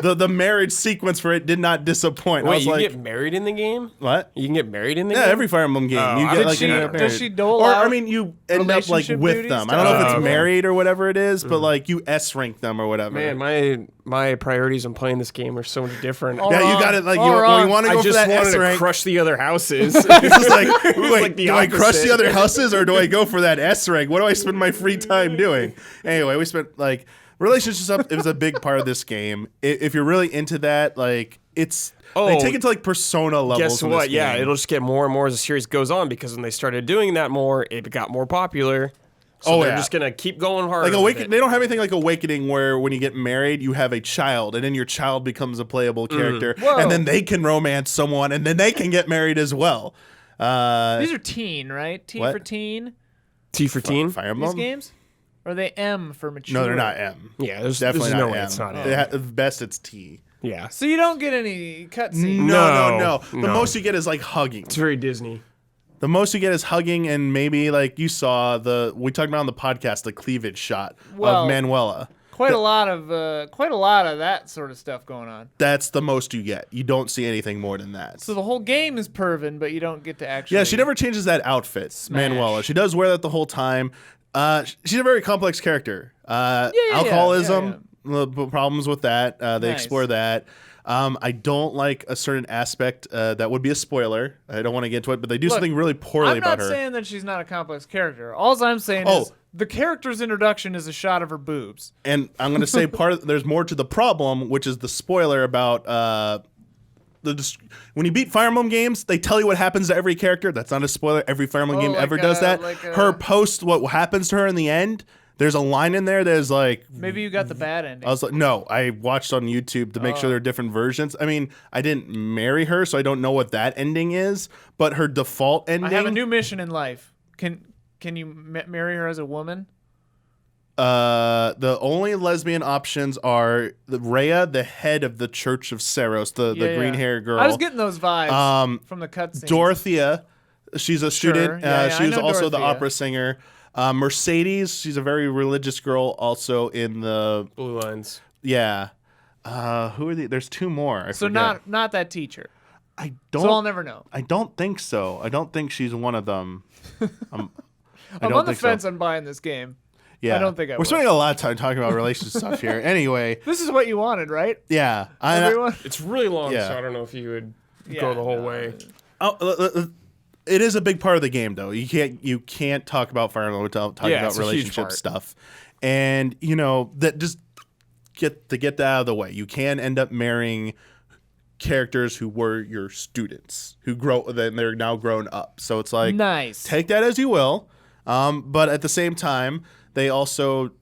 the marriage sequence for it did not disappoint. I Wait, was you like, can get married in the game? what? You can get married in the Yeah, game? every Fire Emblem game. Oh, you I get didn't like see that. Does she dole or out I mean, you end up like relationship with duties them. to I don't know if them? it's Okay. married or whatever it is, but like you S rank them or whatever. Man, my priorities in playing this game are so much different. All yeah, wrong. you got it. Like All you wrong. want to I go for just that wanted S to rank. crush the other houses. It's just like, wait, like the do I crush opposite. the other houses or do I go for that S rank? What do I spend my free time doing? Anyway, we spent like relationships up. It was a big part of this game. If you're really into that, like it's they take it to like Persona levels. Guess in this what? Yeah, game. it'll just get more and more as the series goes on because when they started doing that more, it got more popular. So they're just gonna keep going hard. Like they don't have anything like Awakening where when you get married you have a child and then your child becomes a playable character Whoa. and then they can romance someone and then they can get married as well. These are teen, right? T what? for teen. T for teen. Fire These Emblem? games? Or are they M for mature? No, they're not M. Yeah, there's Definitely no not way M. it's not They M. at best it's T. Yeah, So you don't get any cutscenes. No. The No. most you get is like hugging. it's very Disney. The most you get is hugging and maybe like you saw we talked about on the podcast the cleavage shot Well, of Manuela. Quite a lot of that sort of stuff going on. That's the most you get. You don't see anything more than that. So the whole game is pervin, but you don't get to actually. Yeah, she never changes that outfit, Manuela. She does wear that the whole time. She's a very complex character. Alcoholism, the problems with that. They Nice. explore that. I don't like a certain aspect that would be a spoiler. I don't want to get into it, but they do something really poorly I'm about not her. saying that she's not a complex character. All I'm saying is the character's introduction is a shot of her boobs. And I'm going to say there's more to the problem, which is the spoiler about when you beat Fire Emblem games, they tell you what happens to every character. That's not a spoiler. Every Fire Emblem game like ever does that. Her post, what happens to her in the end, there's a line in there that is like... Maybe you got the bad ending. I was like, no, I watched on YouTube to make sure there are different versions. I mean, I didn't marry her, so I don't know what that ending is, but her default ending... I have a new mission in life. Can you marry her as a woman? The only lesbian options are Rhea, the head of the Church of Seros, the green hair girl. I was getting those vibes from the cutscenes. Dorothea, she's a student. She I was know also the Dorothea. opera singer. Mercedes, she's a very religious girl, also in the Blue lines. yeah. Who are there's two more. I So forget. not that teacher. I So I'll don't. never know. I don't think so. I don't think she's one of them. I'm don't on the think so. fence on buying this game. Yeah, I don't think I We're will. spending a lot of time talking about relationship stuff here. Anyway, This is what you wanted, right? yeah. Everyone? It's really long, Yeah. so I don't know if you would Yeah, go the whole no. way. It is a big part of the game, though. You can't talk about Fire Emblem without talking about it's a huge relationship part. stuff, and that just get that out of the way. You can end up marrying characters who were your students who then they're now grown up. So it's like Nice. take that as you will, but at the same time, they also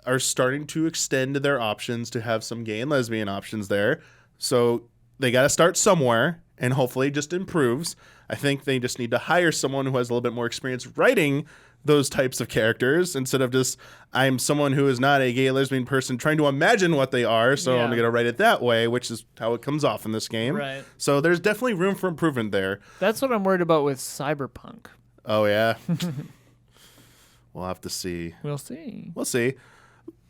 are starting to extend their options to have some gay and lesbian options there. So they got to start somewhere, and hopefully it just improves. I think they just need to hire someone who has a little bit more experience writing those types of characters instead of just, I'm someone who is not a gay lesbian person trying to imagine what they are, so I'm Yeah. going to write it that way, which is how it comes off in this game. Right. So there's definitely room for improvement there. That's what I'm worried about with Cyberpunk. Oh, yeah? We'll have to see. We'll see. We'll see.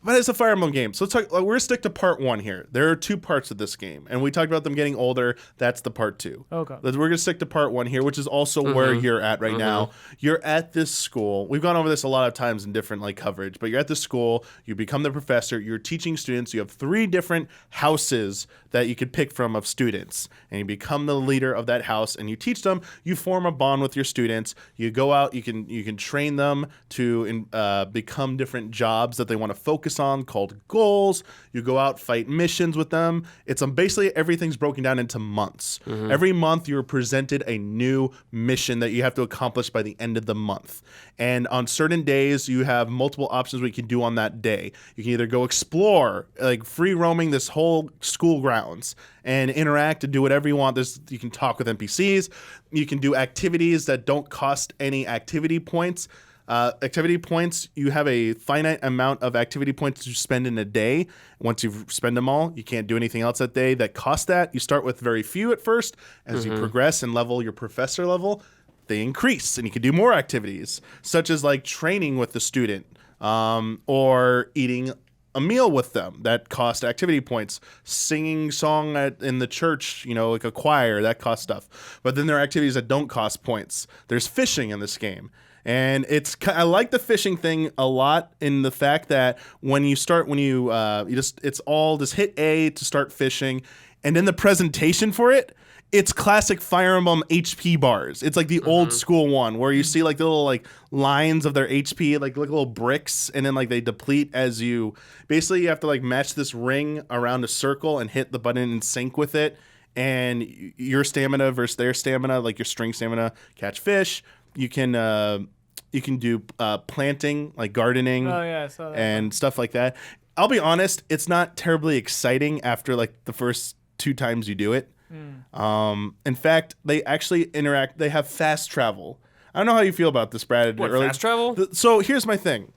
But it's a Fire Emblem game. So let's talk, we're going to stick to part one here. There are two parts of this game. And we talked about them getting older. That's the part two. Okay. We're going to stick to part one here, which is also where you're at right now. You're at this school. We've gone over this a lot of times in different coverage. But you're at this school. You become the professor. You're teaching students. You have 3 different houses that you could pick from of students. And you become the leader of that house. And you teach them. You form a bond with your students. You go out. You can train them to become different jobs that they want to focus focus on called goals. You go out, fight missions with them. It's basically everything's broken down into months. Every month you're presented a new mission that you have to accomplish by the end of the month. And on certain days, you have multiple options what you can do on that day. You can either go explore, like free roaming this whole school grounds and interact and do whatever you want. You can talk with NPCs. You can do activities that don't cost any activity points. You have a finite amount of activity points to spend in a day. Once you've spent them all, you can't do anything else that day that costs that. You start with very few at first. As you progress and level your professor level, they increase, and you can do more activities, such as like training with the student, or eating a meal with them that cost activity points, singing song in the church, like a choir, that costs stuff. But then there are activities that don't cost points. There's fishing in this game. And I like the fishing thing a lot in the fact that it's all just hit A to start fishing, and then the presentation for it, it's classic Fire Emblem HP bars. It's like the old school one where you see like the little like lines of their HP, like little bricks, and then like they deplete as you have to like match this ring around a circle and hit the button and sync with it. And your stamina versus their stamina, like your string stamina, catch fish. You can do planting, like gardening, I saw that. And stuff like that. I'll be honest, it's not terribly exciting after like the first 2 times you do it. In fact, they actually interact. They have fast travel. I don't know how you feel about this, Brad. Fast travel? So here's my thing.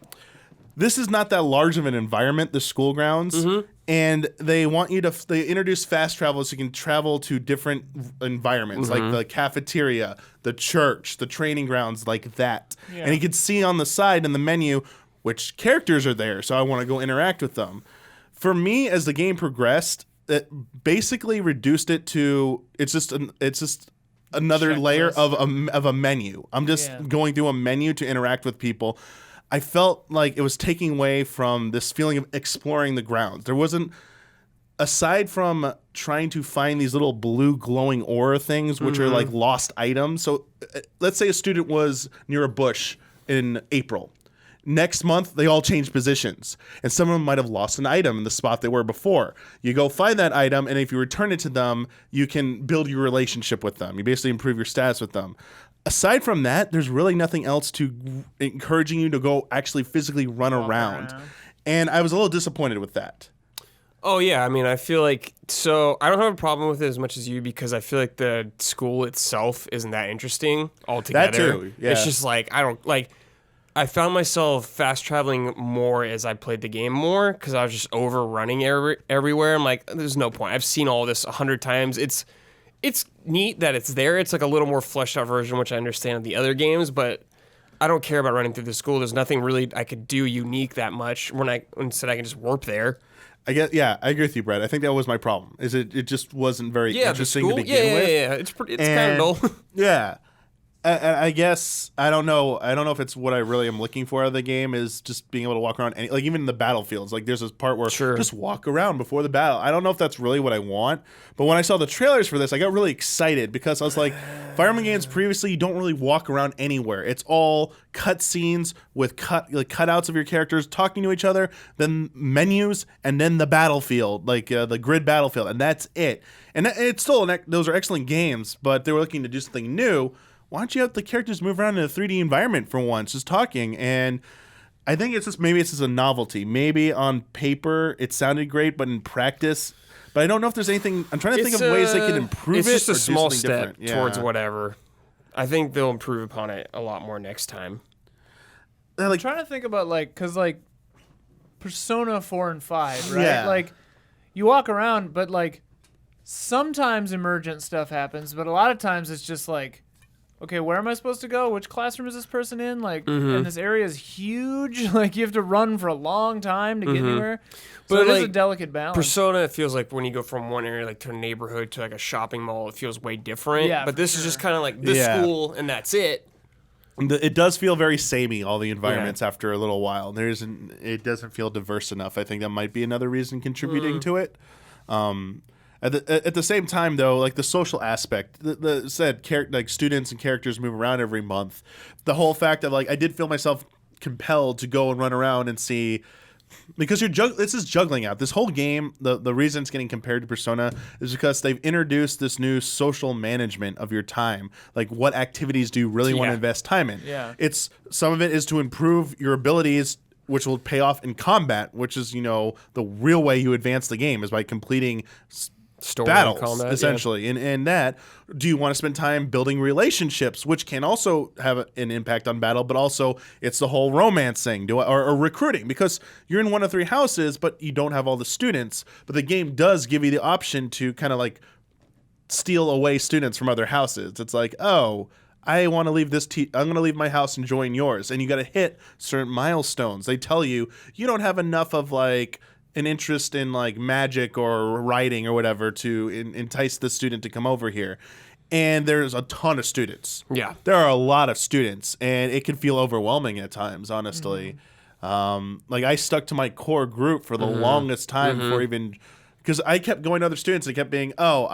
This is not that large of an environment, the school grounds, and they want you to. They introduce fast travel so you can travel to different environments, like the cafeteria, the church, the training grounds, like that. Yeah. And you can see on the side in the menu which characters are there. So I want to go interact with them. For me, as the game progressed, it basically reduced it to it's just another checklist. Layer of a menu. I'm just going through a menu to interact with people. I felt like it was taking away from this feeling of exploring the grounds. There wasn't, aside from trying to find these little blue glowing aura things, which are like lost items. So let's say a student was near a bush in April. Next month, they all change positions, and some of them might have lost an item in the spot they were before. You go find that item, and if you return it to them, you can build your relationship with them. You basically improve your status with them. Aside from that, there's really nothing else to encouraging you to go actually physically run around. And I was a little disappointed with that. Oh, yeah. I mean, I feel like... So, I don't have a problem with it as much as you because I feel like the school itself isn't that interesting altogether. That too, yeah. It's just like, I found myself fast traveling more as I played the game more because I was just overrunning everywhere. I'm like, there's no point. I've seen all this 100 times. It's neat that it's there. It's like a little more fleshed out version, which I understand of the other games, but I don't care about running through the school. There's nothing really I could do unique that much instead I can just warp there. I agree with you, Brett. I think that was my problem. Is it just wasn't very interesting to begin with. Yeah. It's kind of dull. Yeah. I guess I don't know if it's what I really am looking for out of the game is just being able to walk around like even in the battlefields. Like there's this part where just walk around before the battle. I don't know if that's really what I want. But when I saw the trailers for this, I got really excited because I was like, Fire Emblem games previously you don't really walk around anywhere. It's all cutscenes with cutouts of your characters talking to each other, then menus, and then the battlefield, like the grid battlefield, and that's it. And it's still those are excellent games, but they were looking to do something new. Why don't you have the characters move around in a 3D environment for once, just talking? And I think it's just a novelty. Maybe on paper it sounded great, but in practice, but I don't know if there's anything. I'm trying to think of ways they could improve it. It's just a small step towards whatever. I think they'll improve upon it a lot more next time. I'm trying to think about because Persona 4 and 5, right? Yeah. Like you walk around, but sometimes emergent stuff happens, but a lot of times it's just okay, where am I supposed to go? Which classroom is this person in? And this area is huge. You have to run for a long time to get anywhere. So it is a delicate balance. Persona, it feels like when you go from one area to a neighborhood to a shopping mall, it feels way different. Yeah, but this is just kind of like this school, and that's it. It does feel very samey, all the environments after a little while. It doesn't feel diverse enough. I think that might be another reason contributing to it. At the same time, though, the social aspect, the students and characters move around every month. The whole fact that I did feel myself compelled to go and run around and see Because this is juggling out. This whole game, the reason it's getting compared to Persona is because they've introduced this new social management of your time. Like, what activities do you really want to invest time in? Yeah. Some of it is to improve your abilities, which will pay off in combat, which is, the real way you advance the game is by completing Story battles, combat, essentially. And that, do you want to spend time building relationships, which can also have an impact on battle, but also it's the whole romance thing, or recruiting, because you're in one of 3 houses, but you don't have all the students. But the game does give you the option to kind of like steal away students from other houses. It's like, oh, I want to leave I'm going to leave my house and join yours. And you got to hit certain milestones. They tell you don't have enough of like an interest in like magic or writing or whatever to entice the student to come over here. And there's a ton of students. Yeah. There are a lot of students, and it can feel overwhelming at times, honestly. Like, I stuck to my core group for the longest time before even, because I kept going to other students and kept being, oh,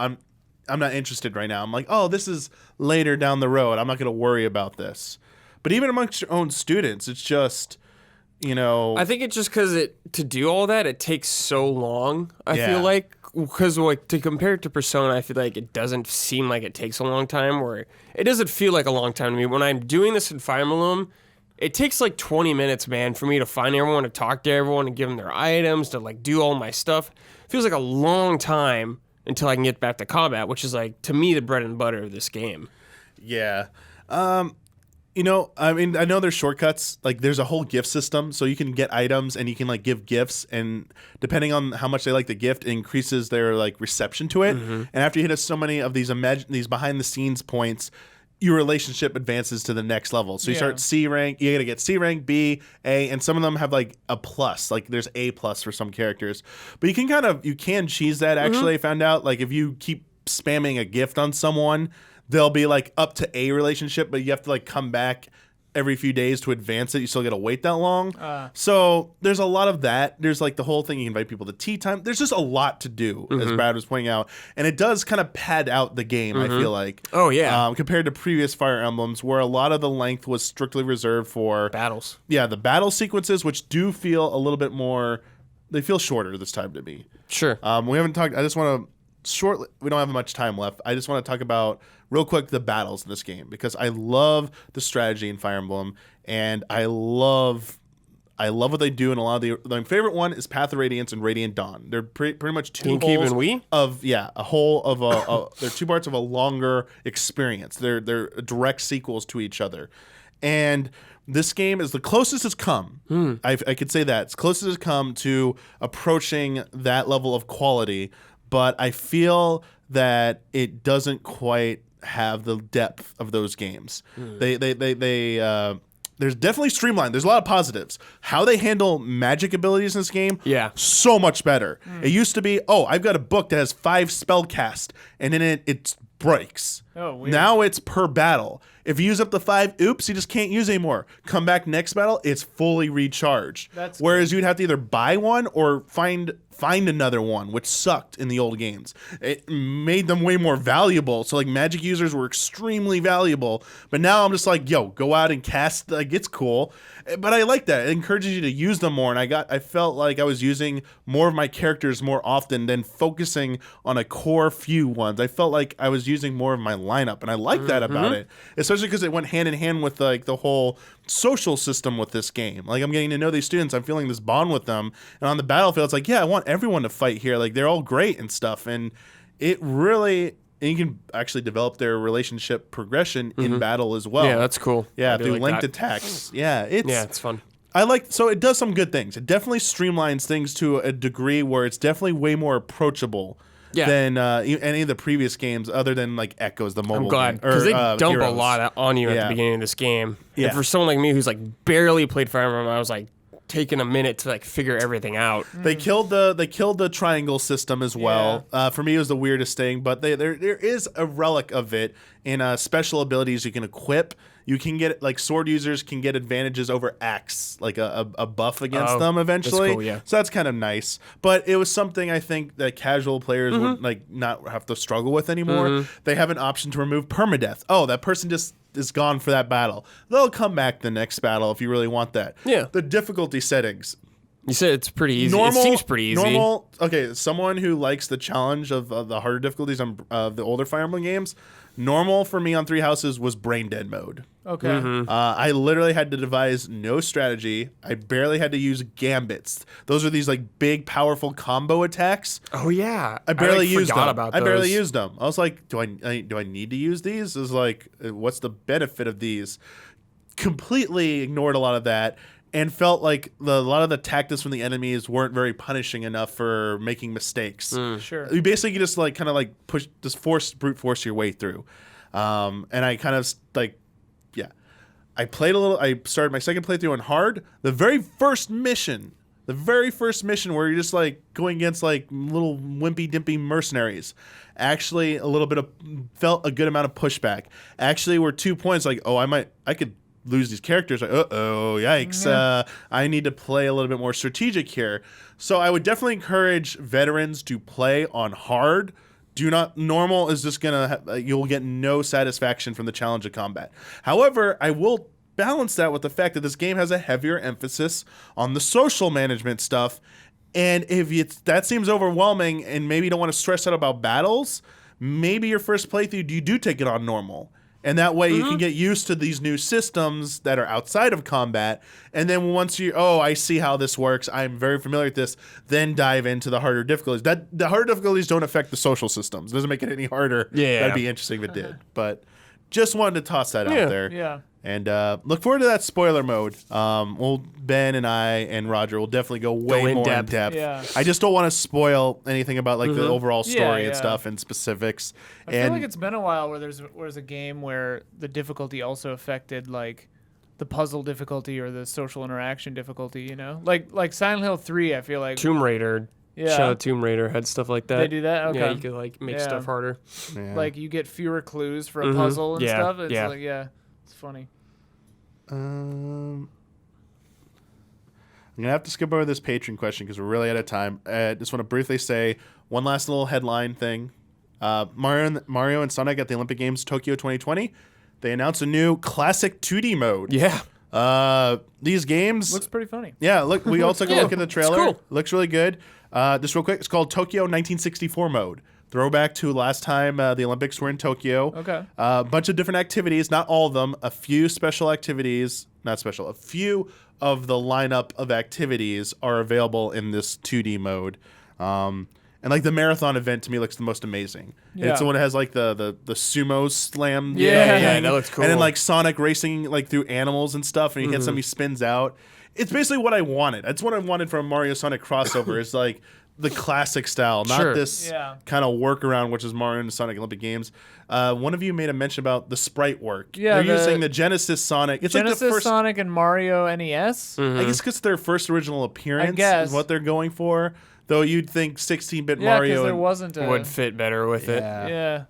I'm not interested right now. I'm like, oh, this is later down the road. I'm not going to worry about this. But even amongst your own students, it's just, I think it's just because to do all that, it takes so long, I feel like. Because like, to compare it to Persona, I feel like it doesn't seem like it takes a long time, or it doesn't feel like a long time to me. When I'm doing this in Fire Emblem, it takes like 20 minutes, man, for me to find everyone, to talk to everyone, and give them their items, to like do all my stuff. It feels like a long time until I can get back to combat, which is like, to me, the bread and butter of this game. Yeah. I mean, I know there's shortcuts. Like, there's a whole gift system, so you can get items and you can like give gifts, and depending on how much they like the gift, it increases their like reception to it. And after you hit so many of these behind the scenes points, your relationship advances to the next level. So you start C rank, you got to get C rank, B, A, and some of them have like a plus. Like, there's A plus for some characters. But you can cheese that, actually. I found out, like, if you keep spamming a gift on someone, they'll be like up to A relationship, but you have to like come back every few days to advance it. You still got to wait that long. So there's a lot of that. There's like the whole thing. You invite people to tea time. There's just a lot to do, as Brad was pointing out. And it does kind of pad out the game, I feel like. Oh, yeah. Compared to previous Fire Emblems, where a lot of the length was strictly reserved for battles. Yeah, the battle sequences, which do feel a little bit more, they feel shorter this time to me. Sure. We haven't talked, I just want to, we don't have much time left. I just want to talk about real quick the battles in this game, because I love the strategy in Fire Emblem, and I love what they do in a lot of my favorite one is Path of Radiance and Radiant Dawn. They're pretty much two holes they're 2 parts of a longer experience. They're direct sequels to each other, and this game is the closest it's come. I could say that it's closest it's come to approaching that level of quality, but I feel that it doesn't quite have the depth of those games. There's definitely streamlined. There's a lot of positives. How they handle magic abilities in this game, so much better. It used to be, I've got a book that has 5 spell cast, and then it breaks. Oh, weird. Now it's per battle. If you use up the 5, oops, you just can't use anymore. Come back next battle, it's fully recharged. Whereas you'd have to either buy one or find another one, which sucked in the old games. It made them way more valuable. So like magic users were extremely valuable. But now I'm just like, go out and cast. Like, it's cool. But I like that. It encourages you to use them more. And I felt like I was using more of my characters more often than focusing on a core few ones. I felt like I was using more of my lineup. And I like that about it. Especially because it went hand in hand with like the whole social system with this game. Like, I'm getting to know these students. I'm feeling this bond with them. And on the battlefield, it's like, I want everyone to fight here. Like, they're all great and stuff. And it really, and you can actually develop their relationship progression in battle as well. Yeah, that's cool. Yeah, through linked attacks. Yeah, it's fun. So it does some good things. It definitely streamlines things to a degree where it's definitely way more approachable than any of the previous games, other than like Echoes, the mobile I'm glad, game. because they dump Heroes. a lot on you at the beginning of this game. Yeah. And for someone like me who's like barely played Fire Emblem, I was like taking a minute to like figure everything out. They killed the triangle system as well. For me, it was the weirdest thing, but there is a relic of it in special abilities you can equip. You can get, like, sword users can get advantages over axe, like a buff against them eventually. That's cool, So that's kind of nice. But it was something I think that casual players would like not have to struggle with anymore. They have an option to remove permadeath. Oh, that person just is gone for that battle. They'll come back the next battle if you really want that. Yeah. The difficulty settings. You said it's pretty easy. Normal, it seems pretty easy. Normal. Okay, someone who likes the challenge of the harder difficulties on the older Fire Emblem games. Normal for me on Three Houses was brain dead mode. Okay. I literally had to devise no strategy. I barely had to use gambits. Those are these like big, powerful combo attacks. Oh yeah, I barely used forgot them. about I barely those. used them. I was like, do I need to use these? It was like, what's the benefit of these? Completely ignored a lot of that. And felt like a lot of the tactics from the enemies weren't very punishing enough for making mistakes. Sure. You basically just like kind of like brute force your way through. And I kind of like, yeah, I played a little. I started my second playthrough on hard. The very first mission where you're just like going against like little wimpy dimpy mercenaries. Actually, felt a good amount of pushback. Actually, were 2 points like, oh, I could lose these characters. Like, yikes. I need to play a little bit more strategic here. So I would definitely encourage veterans to play on hard. Normal is just you'll get no satisfaction from the challenge of combat. However, I will balance that with the fact that this game has a heavier emphasis on the social management stuff. And if that seems overwhelming and maybe you don't want to stress out about battles, maybe your first playthrough, you do take it on normal. And that way you can get used to these new systems that are outside of combat. And then once I see how this works, I'm very familiar with this, then dive into the harder difficulties. The harder difficulties don't affect the social systems. It doesn't make it any harder. Yeah. That'd be interesting if it did. But just wanted to toss that out there. Yeah. And look forward to that spoiler mode. Ben and I and Roger will definitely go way more in depth. Yeah. I just don't want to spoil anything about like the overall story Yeah. and stuff and specifics. I feel like it's been a while where there's a game where the difficulty also affected like the puzzle difficulty or the social interaction difficulty, you know? Like Silent Hill 3, I feel like Tomb Raider. Yeah. Shadow Tomb Raider had stuff like that. they do that. Okay. Yeah, you could like make Yeah. stuff harder. Yeah. Like you get fewer clues for a puzzle and Yeah. stuff. It's Yeah. like it's funny. I'm gonna have to skip over this Patron question because we're really out of time. I just want to briefly say one last little headline thing. Mario and Sonic at the Olympic Games Tokyo 2020. They announced a new classic 2D mode. Yeah. These games Looks pretty funny. Yeah, look, we all took a look at the trailer. cool. Looks really good. Just real quick, it's called Tokyo 1964 mode. Throwback to last time the Olympics were in Tokyo. Okay. A bunch of different activities, not all of them. A few special activities, not special. A few of the lineup of activities are available in this 2D mode. And like the marathon event to me looks the most amazing. Yeah. It's the one that has like the sumo slam. Yeah. Yeah, that looks cool. And then like Sonic racing like through animals and stuff, and he hits them, he spins out. It's basically what I wanted. That's what I wanted from Mario Sonic crossover. Is like the classic style, not Sure. this Yeah. kind of workaround, which is Mario and Sonic Olympic Games. One of you made a mention about the sprite work. Yeah, They're using the Genesis Sonic. It's Genesis like the first. Sonic and Mario NES. I guess because their first original appearance guess. is what they're going for. Though you'd think 16-bit Yeah, Mario. because there and- wasn't a. Would fit better with it. Yeah.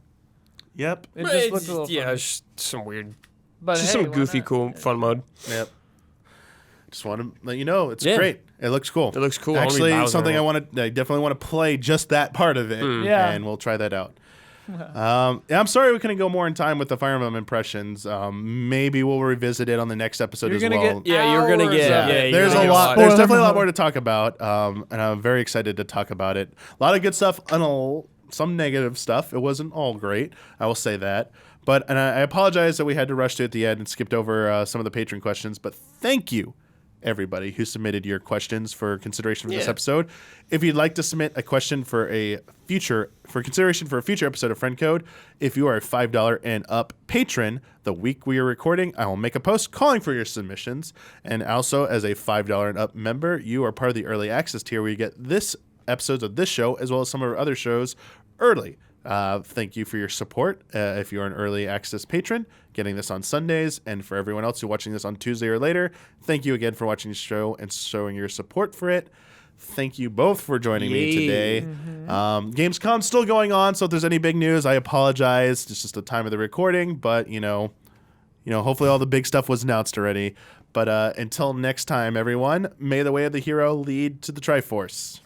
Yep. It But just it's looked a little. yeah, funny. it's some weird, But just hey, some why goofy, not? cool, fun mode. Yep. Just want to let you know it's Yeah. great. It looks cool. It looks cool. I wanna be Actually, Bowser something in it. I definitely want to play just that part of it. Yeah. And we'll try that out. I'm sorry we couldn't go more in time with the Fire Emblem impressions. Maybe we'll revisit it on the next episode You're as gonna well. get Yeah, you're gonna hours get. of it. Yeah, There's you're a gonna lot. get There's Spoiler definitely a lot mode. more to talk about, and I'm very excited to talk about it. A lot of good stuff and some negative stuff. It wasn't all great. I will say that. And I apologize that we had to rush to it at the end and skipped over some of the patron questions. But thank you, everybody who submitted your questions for consideration for this Yeah. episode. If you'd like to submit a question for consideration for a future episode of Friend Code, if you are a $5 and up patron, the week we are recording, I will make a post calling for your submissions. And also, as a $5 and up member, you are part of the early access tier where you get this episodes of this show as well as some of our other shows early. Thank you for your support. If you're an early access patron, getting this on Sundays, and for everyone else who's watching this on Tuesday or later, thank you again for watching the show and showing your support for it. Thank you both for joining me today. Gamescom's still going on, so if there's any big news, I apologize. It's just the time of the recording, but hopefully all the big stuff was announced already. But until next time, everyone, may the way of the hero lead to the Triforce.